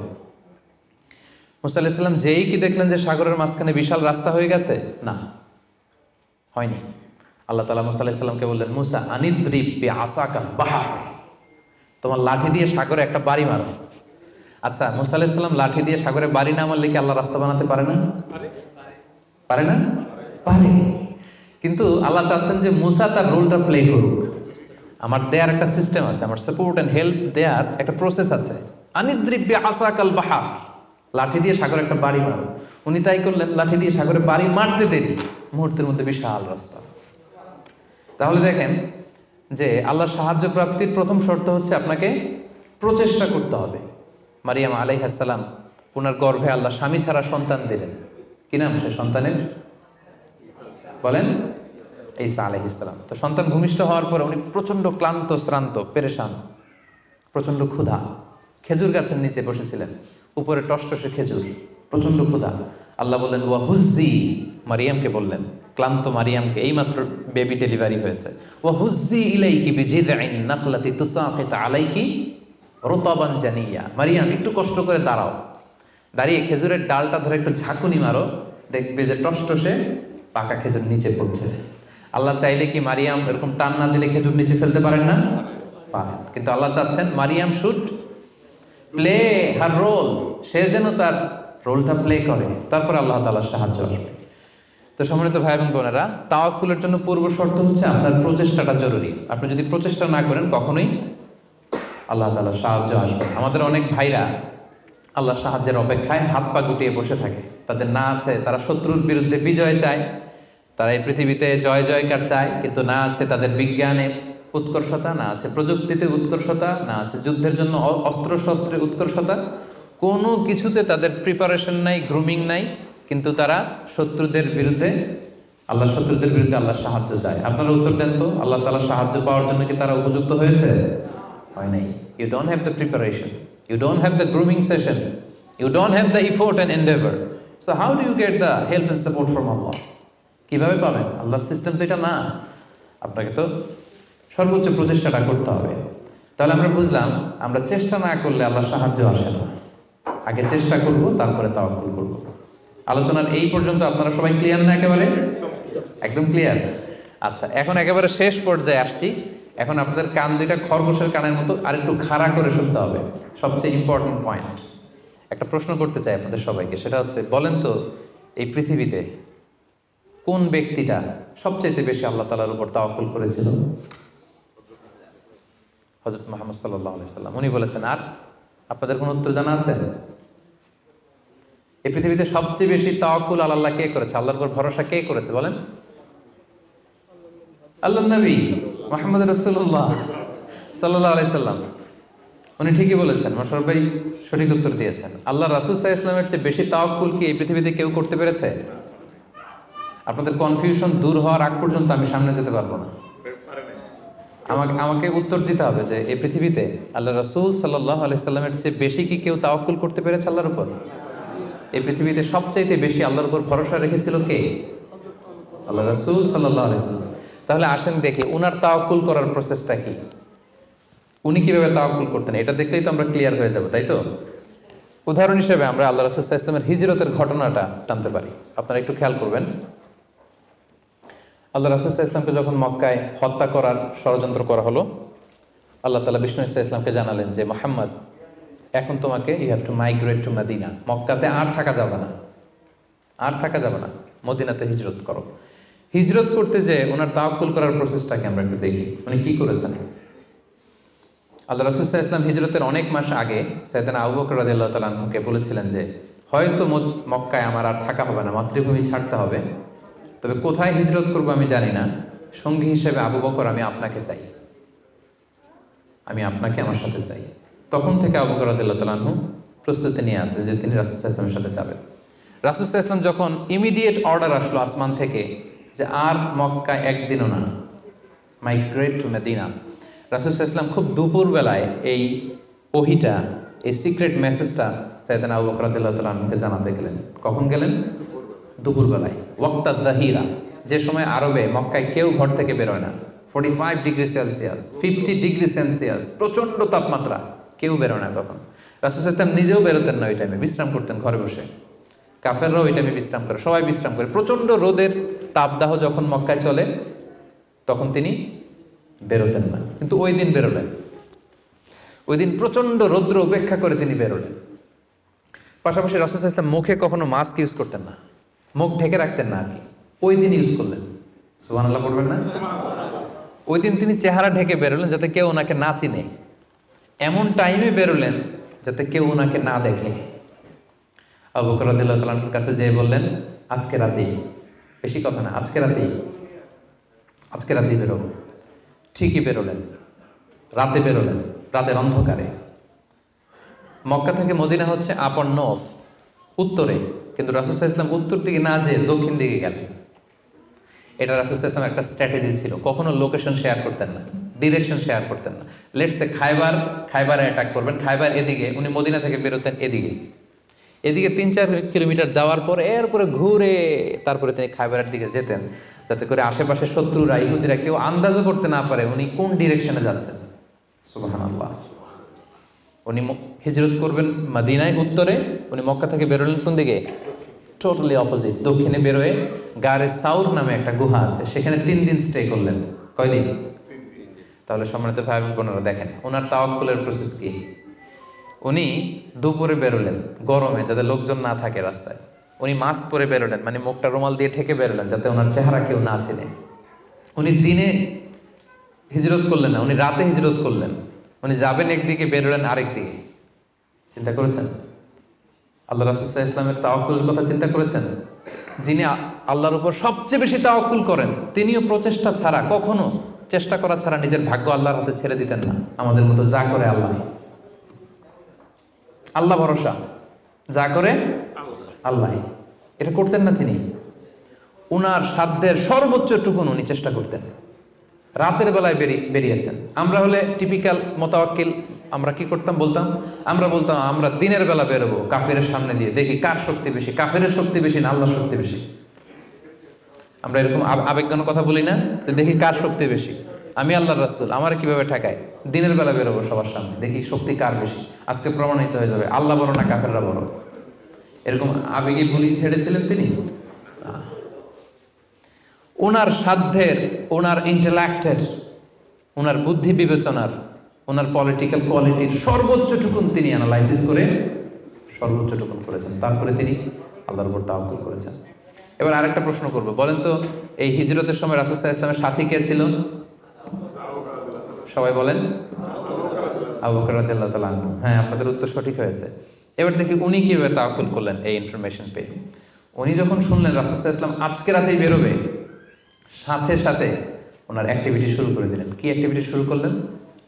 মুসা আলাইহিসসালাম যেই কি দেখলেন যে সাগরের মাঝখানে বিশাল রাস্তা হয়ে গেছে, না, হয়নি। আল্লাহ তাআলা মুসা আলাইহিসসালামকে বললেন, মুসা আনিদ্রিব বিআসাকাল বাহর, তোমার লাঠি দিয়ে সাগরে একটা বাড়ি মারো। আচ্ছা, মুসা আলাইহিসসালাম লাঠি দিয়ে সাগরে বাড়ি না মারলে কি আল্লাহ রাস্তা বানাতে পারে না? পারে না? পারে। কিন্তু আল্লাহ চাচ্ছেন যে মুসা তার রোলটা প্লে করুক। আমার দেয়ার একটা সিস্টেম আছে, আমার সাপোর্ট অ্যান্ড হেল্প দেয়ার একটা প্রসেস আছে। আনিদ্রিব বিআসাকাল বাহর, লাঠি দিয়ে সাগরে একটা বাড়ি মারো। উনি তাই করলেন, লাঠি দিয়ে সাগরে বাড়ি মারতে দেরি, মুহূর্তের মধ্যে বিশাল রাস্তা। তাহলে দেখেন যে আল্লাহর সাহায্য প্রাপ্তির প্রথম শর্ত হচ্ছে আপনাকে প্রচেষ্টা করতে হবে। মারিয়াম আলাইহিস সালাম, ওনার গর্ভে আল্লাহ স্বামী ছাড়া সন্তান দিলেন। কি নাম সে সন্তানের? বলেন, ঈসা আলাইহিস সালাম। তো সন্তান ভূমিষ্ঠ হওয়ার পরে উনি প্রচন্ড ক্লান্ত, শ্রান্ত, পেরেশান, প্রচন্ড ক্ষুধা। খেজুর গাছের নিচে বসেছিলেন, উপরে টসটসে খেজুর, প্রচন্ড ক্ষুধা। আল্লাহ বললেন ওয়া হুজ্জি, মারিয়ামকে বললেন, ক্লান্ত মারিয়ামকে, এইমাত্র বেবি ডেলিভারি হয়েছে, ওয়া হুজ্জি ইলাইকি বিজিযআইন নাখলাতি তুসাকিত আলাইকি রুতাবান জানিয়া, মারিয়াম একটু কষ্ট করে দাঁড়াও, দাঁড়িয়ে খেজুরের ডালটা ধরে একটু ঝাঁকুনি মারো, দেখবে যে টসটসে পাকা খেজুর নিচে পড়ছে। আল্লাহ চাইলে কি মারিয়াম এরকম টান না দিলে খেজুর নিচে ফেলতে পারেন না? পারেন। কিন্তু আল্লাহ চাচ্ছেন Mariam should play her role, সে যেন তার রোলটা প্লে করে, তারপর আল্লাহ তাআলার সাহায্য আসবে। তো সম্মানিত ভাই এবং বোনেরা, তাওয়াক্কুলের জন্য পূর্ব শর্ত হচ্ছে আপনার প্রচেষ্টাটা জরুরি। আপনি যদি প্রচেষ্টা না করেন, কখনোই আল্লাহ তাআলার সাহায্য আসবে। আমাদের অনেক ভাইরা আল্লাহর সাহায্যের অপেক্ষায় হাত পা গুটিয়ে বসে থাকে। তাদের না আছে তারা শত্রুর বিরুদ্ধে বিজয় চায়, তারা এই পৃথিবীতে জয় জয়কার চায়, কিন্তু না আছে তাদের বিজ্ঞানে উৎকর্ষতা, না আছে প্রযুক্তিতে উৎকর্ষতা, না আছে যুদ্ধের জন্য অস্ত্র শস্ত্রের উৎকর্ষতা, কোনো কিছুতে তাদের প্রিপারেশন নাই, গ্রুমিং নাই, কিন্তু তারা শত্রুদের বিরুদ্ধে, আল্লাহর শত্রুদের বিরুদ্ধে আল্লাহর সাহায্য চায়। আপনারা উত্তর দেন তো, আল্লাহ তাআলার সাহায্য পাওয়ার জন্য কি তারা উপযুক্ত হয়েছে? হয় নাই। You don't have the preparation, you don't have the grooming session, you don't have the effort and endeavor, so how do you get the help and support from Allah? কিভাবে পাবেন? আল্লাহর সিস্টেম তো এটা না। আপনাকে তো সর্বোচ্চ প্রচেষ্টাটা করতে হবে। তাহলে আমরা বুঝলাম, আমরা চেষ্টা না করলে আল্লাহর সাহায্য আসে না। আগে চেষ্টা করব, তারপরে তাওয়াক্কুল করব। আলোচনার এই পর্যন্ত আপনারা সবাই ক্লিয়ার না? একেবারে একদম ক্লিয়ার। আচ্ছা, এখন একেবারে শেষ পর্যায়ে আসছি। এখন আপনাদের কান দুইটা খরগোশের কানের মতো আর একটু খাড়া করে শুনতে হবে। সবচেয়ে ইম্পর্টেন্ট পয়েন্ট একটা প্রশ্ন করতে চাই আপনাদের সবাইকে, সেটা হচ্ছে, বলেন তো এই পৃথিবীতে কোন ব্যক্তিটা সবচেয়ে বেশি আল্লাহ তাআলার উপর তাওয়াক্কুল করেছিল? হযরত মুহাম্মদ সাল্লাল্লাহু আলাইহি সাল্লাম। উনি বলেছেন। আর আপনাদের কোনো উত্তর জানা আছে? এই পৃথিবীতে সবচেয়ে বেশি তাওয়াক্কুল আল্লাহ কে করেছে? আল্লাহর উপর ভরসা কে করেছে বলেন? আল্লাহর নবী মুহাম্মদ রাসূলুল্লাহ সাল্লাল্লাহু আলাইহি সাল্লাম। উনি ঠিকই বলেছেন, মোশাররফ ভাই সঠিক উত্তর দিয়েছেন। আল্লাহ রাসূল সাল্লাল্লাহু আলাইহি ওয়াসাল্লামের চেয়ে বেশি তাওয়াক্কুল কি এই পৃথিবীতে কেউ করতে পেরেছে? আপনাদের কনফিউশন দূর হওয়ার আগ পর্যন্ত আমি সামনে যেতে পারবো না। আমাকে আমাকে উত্তর দিতে হবে যে এই পৃথিবীতে আল্লাহ রাসূল সাল্লাল্লাহু আলাইহি সাল্লামের চেয়ে বেশি কি কেউ তাওয়াক্কুল করতে পেরেছে আল্লাহর উপর? এই পৃথিবীতে সবচাইতে বেশি আল্লাহর উপর ভরসা রেখেছিল কে? আল্লাহ রাসূল সাল্লাল্লাহু আলাইহি সাল্লাম। তাহলে আসেন দেখি উনার তাওয়াক্কুল করার প্রসেসটা কি, উনি কিভাবে তাওয়াক্কুল করতেন, এটা দেখলেই তো আমরা ক্লিয়ার হয়ে যাব, তাই তো? উদাহরণ হিসেবে আমরা আল্লাহ রাসূল সাল্লাল্লাহু আলাইহি ওয়াসাল্লামের হিজরতের ঘটনাটা টানতে পারি। আপনারা একটু খেয়াল করবেন। আল্লাহ রাসূল সাল্লাল্লাহু আলাইহি ওয়াসাল্লামকে যখন মক্কায় হত্যা করার ষড়যন্ত্র করা হলো, আল্লাহ তাআলা বিষ্ণু সাল্লাল্লাহু আলাইহি ওয়াসাল্লামকে জানালেন যে মুহাম্মদ, এখন তোমাকে you have to migrate to Medina, মক্কাতে আর থাকা যাবে না, আর থাকা যাবে না, মদিনাতে হিজরত করো। হিজরত করতে যে ওনার তাওয়াক্কুল করার প্রসেসটাকে আমরা একটু দেখি, উনি কি করেছেন। আল্লাহ রাসূল সাল্লাল্লাহু আলাইহি ওয়াসাল্লাম হিজরতের অনেক মাস আগে সাইয়েদনা আবু বকর রাদিয়াল্লাহু তাআলা আনহুকে বলেছিলেন যে হয়তো মক্কায় আমার আর থাকা হবে না, মাতৃভূমি ছাড়তে হবে, তবে কোথায় হিজরত করবো আমি জানি না, সঙ্গী হিসেবে আবু বকর আমি আপনাকে চাই, আমি আপনাকে আমার সাথে চাই। তখন থেকে আবু বকর রাদিয়াল্লাহু তাআলা আনহু প্রস্তুতি নিয়ে আছে যে তিনি রাসূল সাল্লাল্লাহু আলাইহি ওয়াসাল্লামের সাথে যাবেন। রাসূল সাল্লাল্লাহু আলাইহি ওয়াসাল্লাম যখন ইমিডিয়েট অর্ডার আসলো আসমান থেকে যে আর মক্কায় একদিনও না, মাইগ্রেট টু মদিনা, রাসূল সাল্লাল্লাহু আলাইহি ওয়াসাল্লাম খুব দুপুরবেলায় এই ওহিটা, এই সিক্রেট মেসেজটা সাইয়েদনা আবু বকর রাদিয়াল্লাহু তাআলা আনহুকে জানাতে গেলেন। কখন গেলেন? দুপুরবেলায়, ওয়াক্তা যাহিরা, যে সময় আরবে মক্কায় কেউ ঘর থেকে বেরোয় না, 45 ডিগ্রি সেলসিয়াস, 50 ডিগ্রি সেলসিয়াস, প্রচণ্ড তাপমাত্রা, কেউ বেরোয় না তখন। রাসূল সাল্লাল্লাহু আলাইহি ওয়াসাল্লাম নিজেও বেরোতেন না ওই টাইমে, বিশ্রাম করতেন ঘরে বসে। কাফেররাও ওই টাইমে বিশ্রাম করে, সবাই বিশ্রাম করে। প্রচণ্ড রোদের তাপদাহ যখন মক্কায় চলে তখন তিনি বেরোতেন না, কিন্তু ওই দিন বেরোলেন। ওই দিন প্রচণ্ড রৌদ্র উপেক্ষা করে তিনি বেরোলেন। পাশাপাশি রাসূল সাল্লাল্লাহু আলাইহি ওয়াসাল্লাম মুখে কখনো মাস্ক ইউজ করতেন না, মুখ ঢেকে রাখতেন না আর কি, ওই দিন ইউজ করলেন। সুবহানাল্লাহ পড়বেন না? ওই দিন তিনি চেহারা ঢেকে বেরোলেন যাতে কেউ ওনাকে না চিনে, এমন টাইমে বেরোলেন যাতে কেউ ওনাকে না দেখে। আবু বকর রাদিয়াল্লাহু তাআলার কাছে যেয়ে বললেন, আজকে রাতেই, বেশি কথা না, আজকে রাতেই, আজকে রাতেই বেরোবো। ঠিকই বেরোলেন, রাতে বেরোলেন, রাতের অন্ধকারে। মক্কা থেকে মদিনা হচ্ছে আপ অর নর্থ, উত্তরে, কিন্তু রাসূল সাল্লাল্লাহু আলাইহি ওয়াসাল্লাম উত্তর দিকে না যেয়ে দক্ষিণ দিকে গেলেন। এটা রাসূল সাল্লাল্লাহু আলাইহি ওয়াসাল্লামের একটা স্ট্র্যাটেজি ছিল, কখনো লোকেশন শেয়ার করতেন না, ডিরেকশন শেয়ার করতেন না। লেটস সে খাইবারে অ্যাটাক করবেন, খাইবার এদিকে, উনি মদিনা থেকে বেরোতেন এদিকে, এদিকে 3-4 কিলোমিটার যাওয়ার পর এরপরে ঘুরে তারপরে তিনি খাইবারের দিকে যেতেন, যাতে করে আশেপাশে শত্রুরা, ইহুদিরা কেউ আন্দাজও করতে না পারে উনি কোন ডিরেকশনে যাচ্ছেন। সুবহানাল্লাহ। উনি হিজরত করবেন মদিনায় উত্তরে, উনি মক্কা থেকে বেরোলেন কোন দিকে? টোটালি অপোজিট, দক্ষিণে বেরোয় গারে সাউর নামে একটা গুহা আছে, সেখানে 3 দিন স্টে করলেন। কয়দিন? তাহলে সম্মানিত ভাই বোনেরা দেখেন ওনার তাওয়াক্কুলের প্রসেস কি। উনি দুপুরে বেরোলেন গরমে, যাতে লোকজন না থাকে রাস্তায়। উনি মাস্ক পরে বেরোলেন, মানে মুখটা রুমাল দিয়ে ঢেকে বেরোলেন যাতে ওনার চেহারা কেউ না চেনে। উনি দিনে হিজরত করলেন না, উনি রাতে হিজরত করলেন। উনি যাবেন একদিকে, বেরোলেন আরেক দিকে। চিন্তা করেছেন আল্লাহ রাসূল সাল্লাল্লাহু আলাইহি ওয়াসাল্লামের তাওয়াক্কুলের কথা? চিন্তা করেছেন? যিনি আল্লাহর উপর সবচেয়ে বেশি তাওয়াক্কুল করেন, তিনিও প্রচেষ্টা ছাড়া, কখনো চেষ্টা করা ছাড়া নিজের ভাগ্য আল্লাহর হাতে ছেড়ে দিতেন না। আমাদের মতো যা করে আল্লাহ, আল্লাহ ভরসা, যা করে আল্লাহ, এটা করতেন না তিনি। উনার সাধ্যের সর্বোচ্চ টুকুন উনি চেষ্টা করতেন। রাতের বেলায় বেরিয়েছেন। আমরা হলে টিপিক্যাল মোতাওয়াক্কিল, আমরা কি করতাম? আমরা বলতাম আমরা দিনের বেলা বেরোবো কাফেরের সামনে দিয়ে, দেখি কার শক্তি বেশি, কাফেরের শক্তি বেশি না আল্লাহর শক্তি বেশি। আমরা এরকম আবেগঘন কথা বলি না, যে দেখি কার শক্তি বেশি, আমি আল্লাহর রাসূল, আমার কিভাবে ঠেকায়, দিনের বেলা বেরোবো সবার সামনে, দেখি শক্তি কার বেশি, আজকে প্রমাণিত হয়ে যাবে আল্লাহ বড় না কাফেররা বড়। এরকম আবেগে গুলি ছেড়েছিলেন তিনি। ওনার সাধ্যের, ওনার ইন্টেলেক্টের, ওনার বুদ্ধি বিবেচনার, ওনার পলিটিক্যাল কোয়ালিটির সর্বোচ্চ টুকুন তিনি অ্যানালাইসিস করে সর্বোচ্চ টুকুন করেছেন। তারপরে তিনি আল্লাহর উপর তাওয়াক্কুল করেছেন। এবার আরেকটা প্রশ্ন করব, বলেন তো এই হিজরতের সময় রাসূল সাল্লাল্লাহু আলাইহি ওয়াসাল্লামের সাথী কে ছিল? সবাই বলেন আবু বকর রাদিয়াল্লাহু তাআলা আনহু। হ্যাঁ, আপনাদের উত্তর সঠিক হয়েছে। এবার দেখি উনি কিভাবে তাওয়াক্কুল করলেন এই ইনফরমেশন পেয়ে। উনি যখন শুনলেন রাসূল সাল্লাল্লাহু আলাইহি ওয়াসাল্লাম আজকে রাতেই বেরোবে, সাথে সাথে ওনার অ্যাক্টিভিটি শুরু করে দিলেন। কি অ্যাক্টিভিটি শুরু করলেন?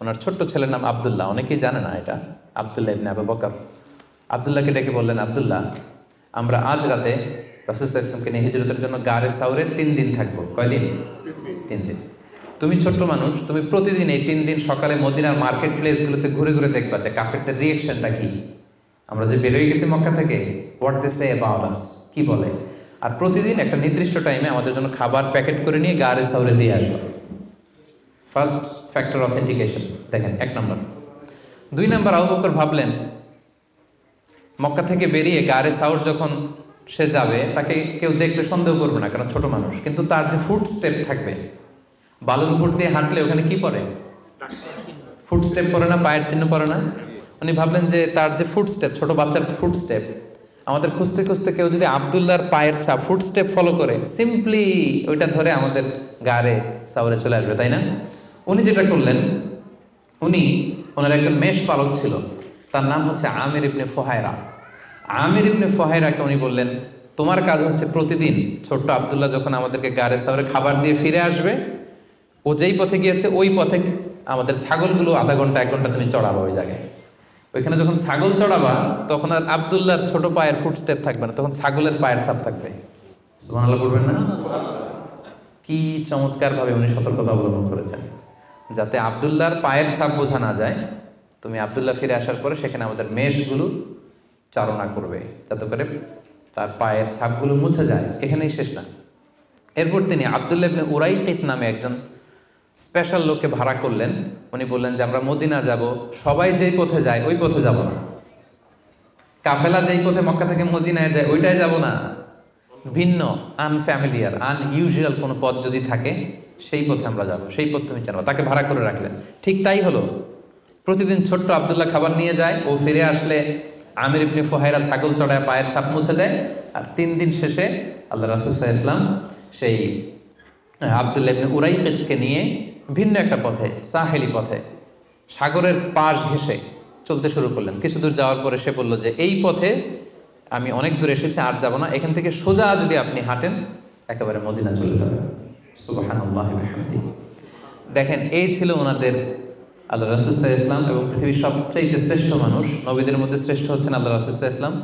ওনার ছোট্ট ছেলের নাম আব্দুল্লাহ, অনেকেই জানে না এটা, আব্দুল্লাহ ইবনে আবু বকর। আব্দুল্লাহকে ডেকে বললেন, আব্দুল্লাহ, আমরা আজ রাতে রাসূল সাল্লাল্লাহু আলাইহি ওয়াসাল্লামকে নিয়ে হিজরতের জন্য গারে সাউরে 3 দিন থাকবো। কয়দিন? 3 দিন। তুমি ছোট্ট মানুষ, তুমি প্রতিদিন এই 3 দিন সকালে মদিনার মার্কেট প্লেসগুলোতে ঘুরে ঘুরে দেখবা যে কাফেরদের রিয়েকশনটা কি। আমরা যে বেরোয় গেছি মক্কা থেকে, what they say about us, কি বলে। আর প্রতিদিন একটা নির্দিষ্ট টাইমে আমাদের জন্য খাবার প্যাকেট করে নিয়ে গারে সাউরে দিয়ে আসবে। ফার্স্ট ফ্যাক্টর অথেন্টিকেশন দেখেন, 1 নম্বর। 2 নম্বর, আবু বকর ভাবলেন মক্কা থেকে বেরিয়ে গারে সাউর যখন সে যাবে তাকে কেউ দেখলে সন্দেহ করবে না, কারণ ছোট মানুষ। কিন্তু তার যে ফুট স্টেপ থাকবে, বালুর উপর দিয়ে হাঁটলে ওখানে কি পড়ে? ফুট স্টেপ পড়ে না, পায়ের চিহ্ন পড়ে না। উনি ভাবলেন যে তার যে ফুট স্টেপ, ছোট বাচ্চার ফুট স্টেপ, আমাদের খুঁজতে খুঁজতে কেউ যদি আব্দুল্লাহর পায়ের ছাপ ফুট স্টেপ ফলো করে, সিম্পলি ওইটা ধরে আমাদের গারে সাউরে চলে আসবে, তাই না? উনি যেটা করলেন, উনি ওনার একটা মেষ পালক ছিল, তার নাম হচ্ছে আমির ইবনে ফুহায়রা। আমির ইবনে ফুহায়রাকে উনি বললেন, তোমার কাজ হচ্ছে প্রতিদিন ছোট্ট আব্দুল্লাহ যখন আমাদেরকে গারে সাউরে খাবার দিয়ে ফিরে আসবে, ও যেই পথে গিয়েছে ওই পথে আমাদের ছাগলগুলো আধা ঘন্টা 1 ঘন্টা তুমি চড়াবা ওই জায়গায়। ওইখানে যখন ছাগল চড়াবা তখন আর আব্দুল্লাহর ছোট পায়ের ফুটস্টেপ থাকবে না, তখন ছাগলের পায়ের ছাপ থাকবে। সুবহানাল্লাহ বলবেন না? কি চমৎকার ভাবে উনি সতর্কতা অবলম্বন করেছেন, যাতে আব্দুল্লাহর পায়ের ছাপ বোঝা না যায়। তুমি আব্দুল্লাহ ফিরে আসার পরে সেখানে আমাদের মেষগুলো চারণা করবে, যাতে করে তার পায়ের ছাপগুলো মুছে যায়। এখানেই শেষ না। এরপর তিনি আব্দুল্লাহ ইবনে উরাইকিত নামে একজন স্পেশাল লোককে ভাড়া করলেন। উনি বললেন যে আমরা মদিনা যাব, সবাই যেই পথে যায় ওই পথে যাব না, কাফেলা যেই পথে মক্কা থেকে মদিনায় যায় ওইটাই যাব না, ভিন্ন আনফ্যামিলিয়ার আনইউজুয়াল কোনো পথ যদি থাকে সেই পথে আমরা যাব, সেই পথ তুমি জানো। তাকে ভাড়া করে রাখলেন। ঠিক তাই হলো। প্রতিদিন ছোট্ট আব্দুল্লাহ খাবার নিয়ে যায়, ও ফিরে আসলে আমির ইবনে ফুহায়রা ছাগল চড়ায় পায়ের ছাপ মুছে দেয়। আর 3 দিন শেষে আল্লাহ রাসূল সাল্লাল্লাহু আলাইহি ওয়াসাল্লাম সেই আব্দুল্লাহ ইবনে উরাইকিতকে নিয়ে ভিন্ন একটা পথে, সাহেলি পথে, সাগরের পাশ ঘেঁষে চলতে শুরু করলেন। কিছু দূর যাওয়ার পরে সে বলল যে এই পথে আমি অনেক দূর এসেছি, আর যাব না, এখান থেকে সোজা যদি আপনি হাঁটেন একেবারে মদিনা চলে যাবেন। সুবহানাল্লাহি ওয়া বিহামদিহি। দেখেন, এই ছিল ওনাদের আল্লাহ রাসূল সাল্লাল্লাহু আলাইহি ওয়াসাল্লাম, এবং পৃথিবীর সবচেয়ে শ্রেষ্ঠ মানুষ। নবীদের মধ্যে শ্রেষ্ঠ হচ্ছেন আল্লাহ রাসূল সাল্লাল্লাহু আলাইহি ওয়াসাল্লাম,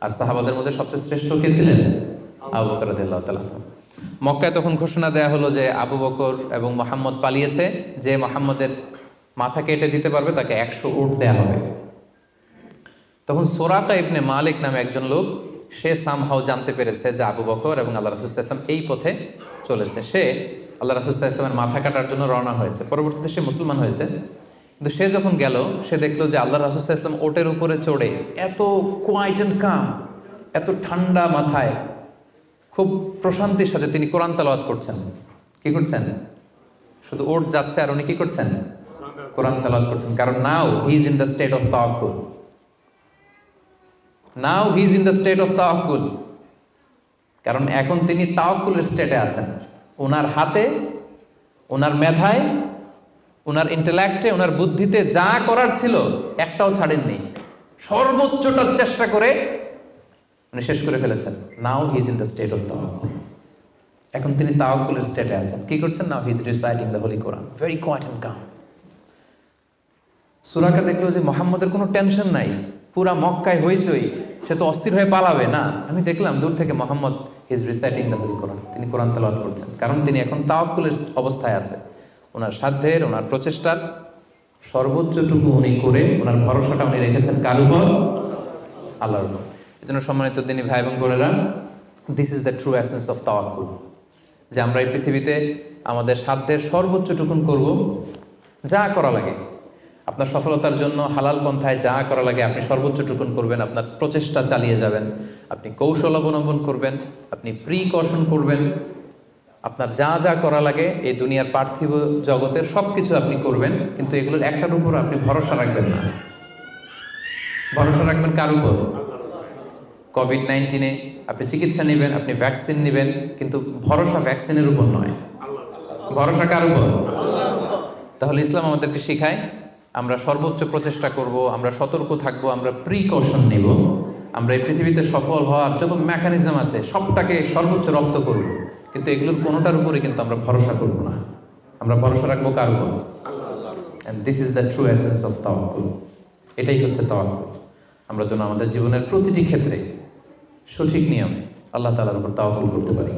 আর সাহাবাদের মধ্যে সবচেয়ে শ্রেষ্ঠ কে ছিলেন? আবু বকর রাদিয়াল্লাহু তাআলা। মক্কায় তখন ঘোষণা দেয়া হলো যে আবু বকর এবং মুহাম্মদ পালিয়েছে, যে মুহাম্মদের মাথা কেটে দিতে পারবে তাকে 100 উট দেয়া হবে। তখন সুরাকা ইবনে মালিক নামে একজন লোক, সে সামহাও জানতে পেরেছে যে আবু বকর এবং আল্লাহ রাসূল সাল্লাল্লাহু আলাইহি ওয়াসাল্লাম এই পথে চলেছে। সে আল্লাহ রাসূল সাল্লাল্লাহু আলাইহি ওয়াসাল্লামের মাথা কাটার জন্য রওনা হয়েছে। পরবর্তীতে সে মুসলমান হয়েছে। কিন্তু সে যখন গেল, সে দেখলো যে আল্লাহ রাসূল সাল্লাল্লাহু আলাইহি ওয়াসাল্লাম ওটের উপরে চড়ে এত কোয়াইট এন্ড কাম, এত ঠান্ডা মাথায়, খুব প্রশান্তির সাথে তিনি কোরআন তেলাওয়াত করছেন। কি করছেন? শুধু ওট যাচ্ছে আর উনি কি করছেন? কোরআন তেলাওয়াত করছেন। কারণ now he is in the state of তাওয়াক্কুল। Now he is in the state of তাওয়াক্কুল। কারণ এখন তিনি তাওয়াক্কুলের স্টেটে আছেন। ওনার হাতে, ওনার মেধায়, ওনার ইন্টেলেক্টে, ওনার বুদ্ধিতে যা করার ছিল একটাও ছাড়েননি। সর্বোচ্চটা চেষ্টা করে উনি শেষ করে ফেলেছেন। Now he is in the state of তাওয়াক্কুল। এখন তিনি তাওয়াক্কুলের স্টেটে আছেন। কি করছেন? Now he is reciting the holy Quran, very quiet and calm. Suraqa দেখলো যে মুহাম্মদের কোনো টেনশন নাই, পুরা মক্কায় হইচই, সে তো অস্থির হয়ে পালাবে না। আমি দেখলাম দূর থেকে Muhammad is reciting the holy Quran, তিনি কোরআন তেলাওয়াত করছেন। কারণ তিনি এখন তাওয়াক্কুলের অবস্থায় আছে। ওনার সাধ্যের, ওনার প্রচেষ্টার সর্বোচ্চটুকু উনি করে ওনার ভরসাটা উনি রেখেছেন কার উপর? আল্লাহর উপর। এই জন্য সম্মানিত তিনি ভাই এবং বোনেরা, this is the true essence of তাওয়াক্কুল, যে আমরা এই পৃথিবীতে আমাদের সাধ্যের সর্বোচ্চটুকুন করব, যা করা লাগে আপনার সফলতার জন্য হালাল পন্থায় যা করা লাগে আপনি সর্বোচ্চটুকুন করবেন, আপনার প্রচেষ্টা চালিয়ে যাবেন, আপনি কৌশল অবলম্বন করবেন, আপনি প্রিকশন করবেন, আপনার যা যা করা লাগে এই দুনিয়ার পার্থিব জগতের সব কিছু আপনি করবেন। কিন্তু এগুলোর একটার উপর আপনি ভরসা রাখবেন না। ভরসা রাখবেন কার উপর? কোভিড-19 আপনি চিকিৎসা নেবেন, আপনি ভ্যাকসিন নেবেন, কিন্তু ভরসা ভ্যাকসিনের উপর নয়, ভরসা কার উপর? তাহলে ইসলাম আমাদেরকে শেখায় আমরা সর্বোচ্চ প্রচেষ্টা করব, আমরা সতর্ক থাকব, আমরা প্রিকশন নেব, আমরা এই পৃথিবীতে সফল হওয়ার যত মেকানিজম আছে সবটাকে সর্বোচ্চ রপ্ত করব, কিন্তু এগুলোর কোনোটার উপরে কিন্তু আমরা ভরসা করব না। আমরা ভরসা রাখবো কার উপর? And this is the true essence of তাওয়াক্কুল। এটাই হচ্ছে তাওয়াক্কুল। আমরা যেন আমাদের জীবনের প্রতিটি ক্ষেত্রে সঠিক নিয়মে আল্লাহ তাআলার উপর তাওয়াক্কুল করতে পারি।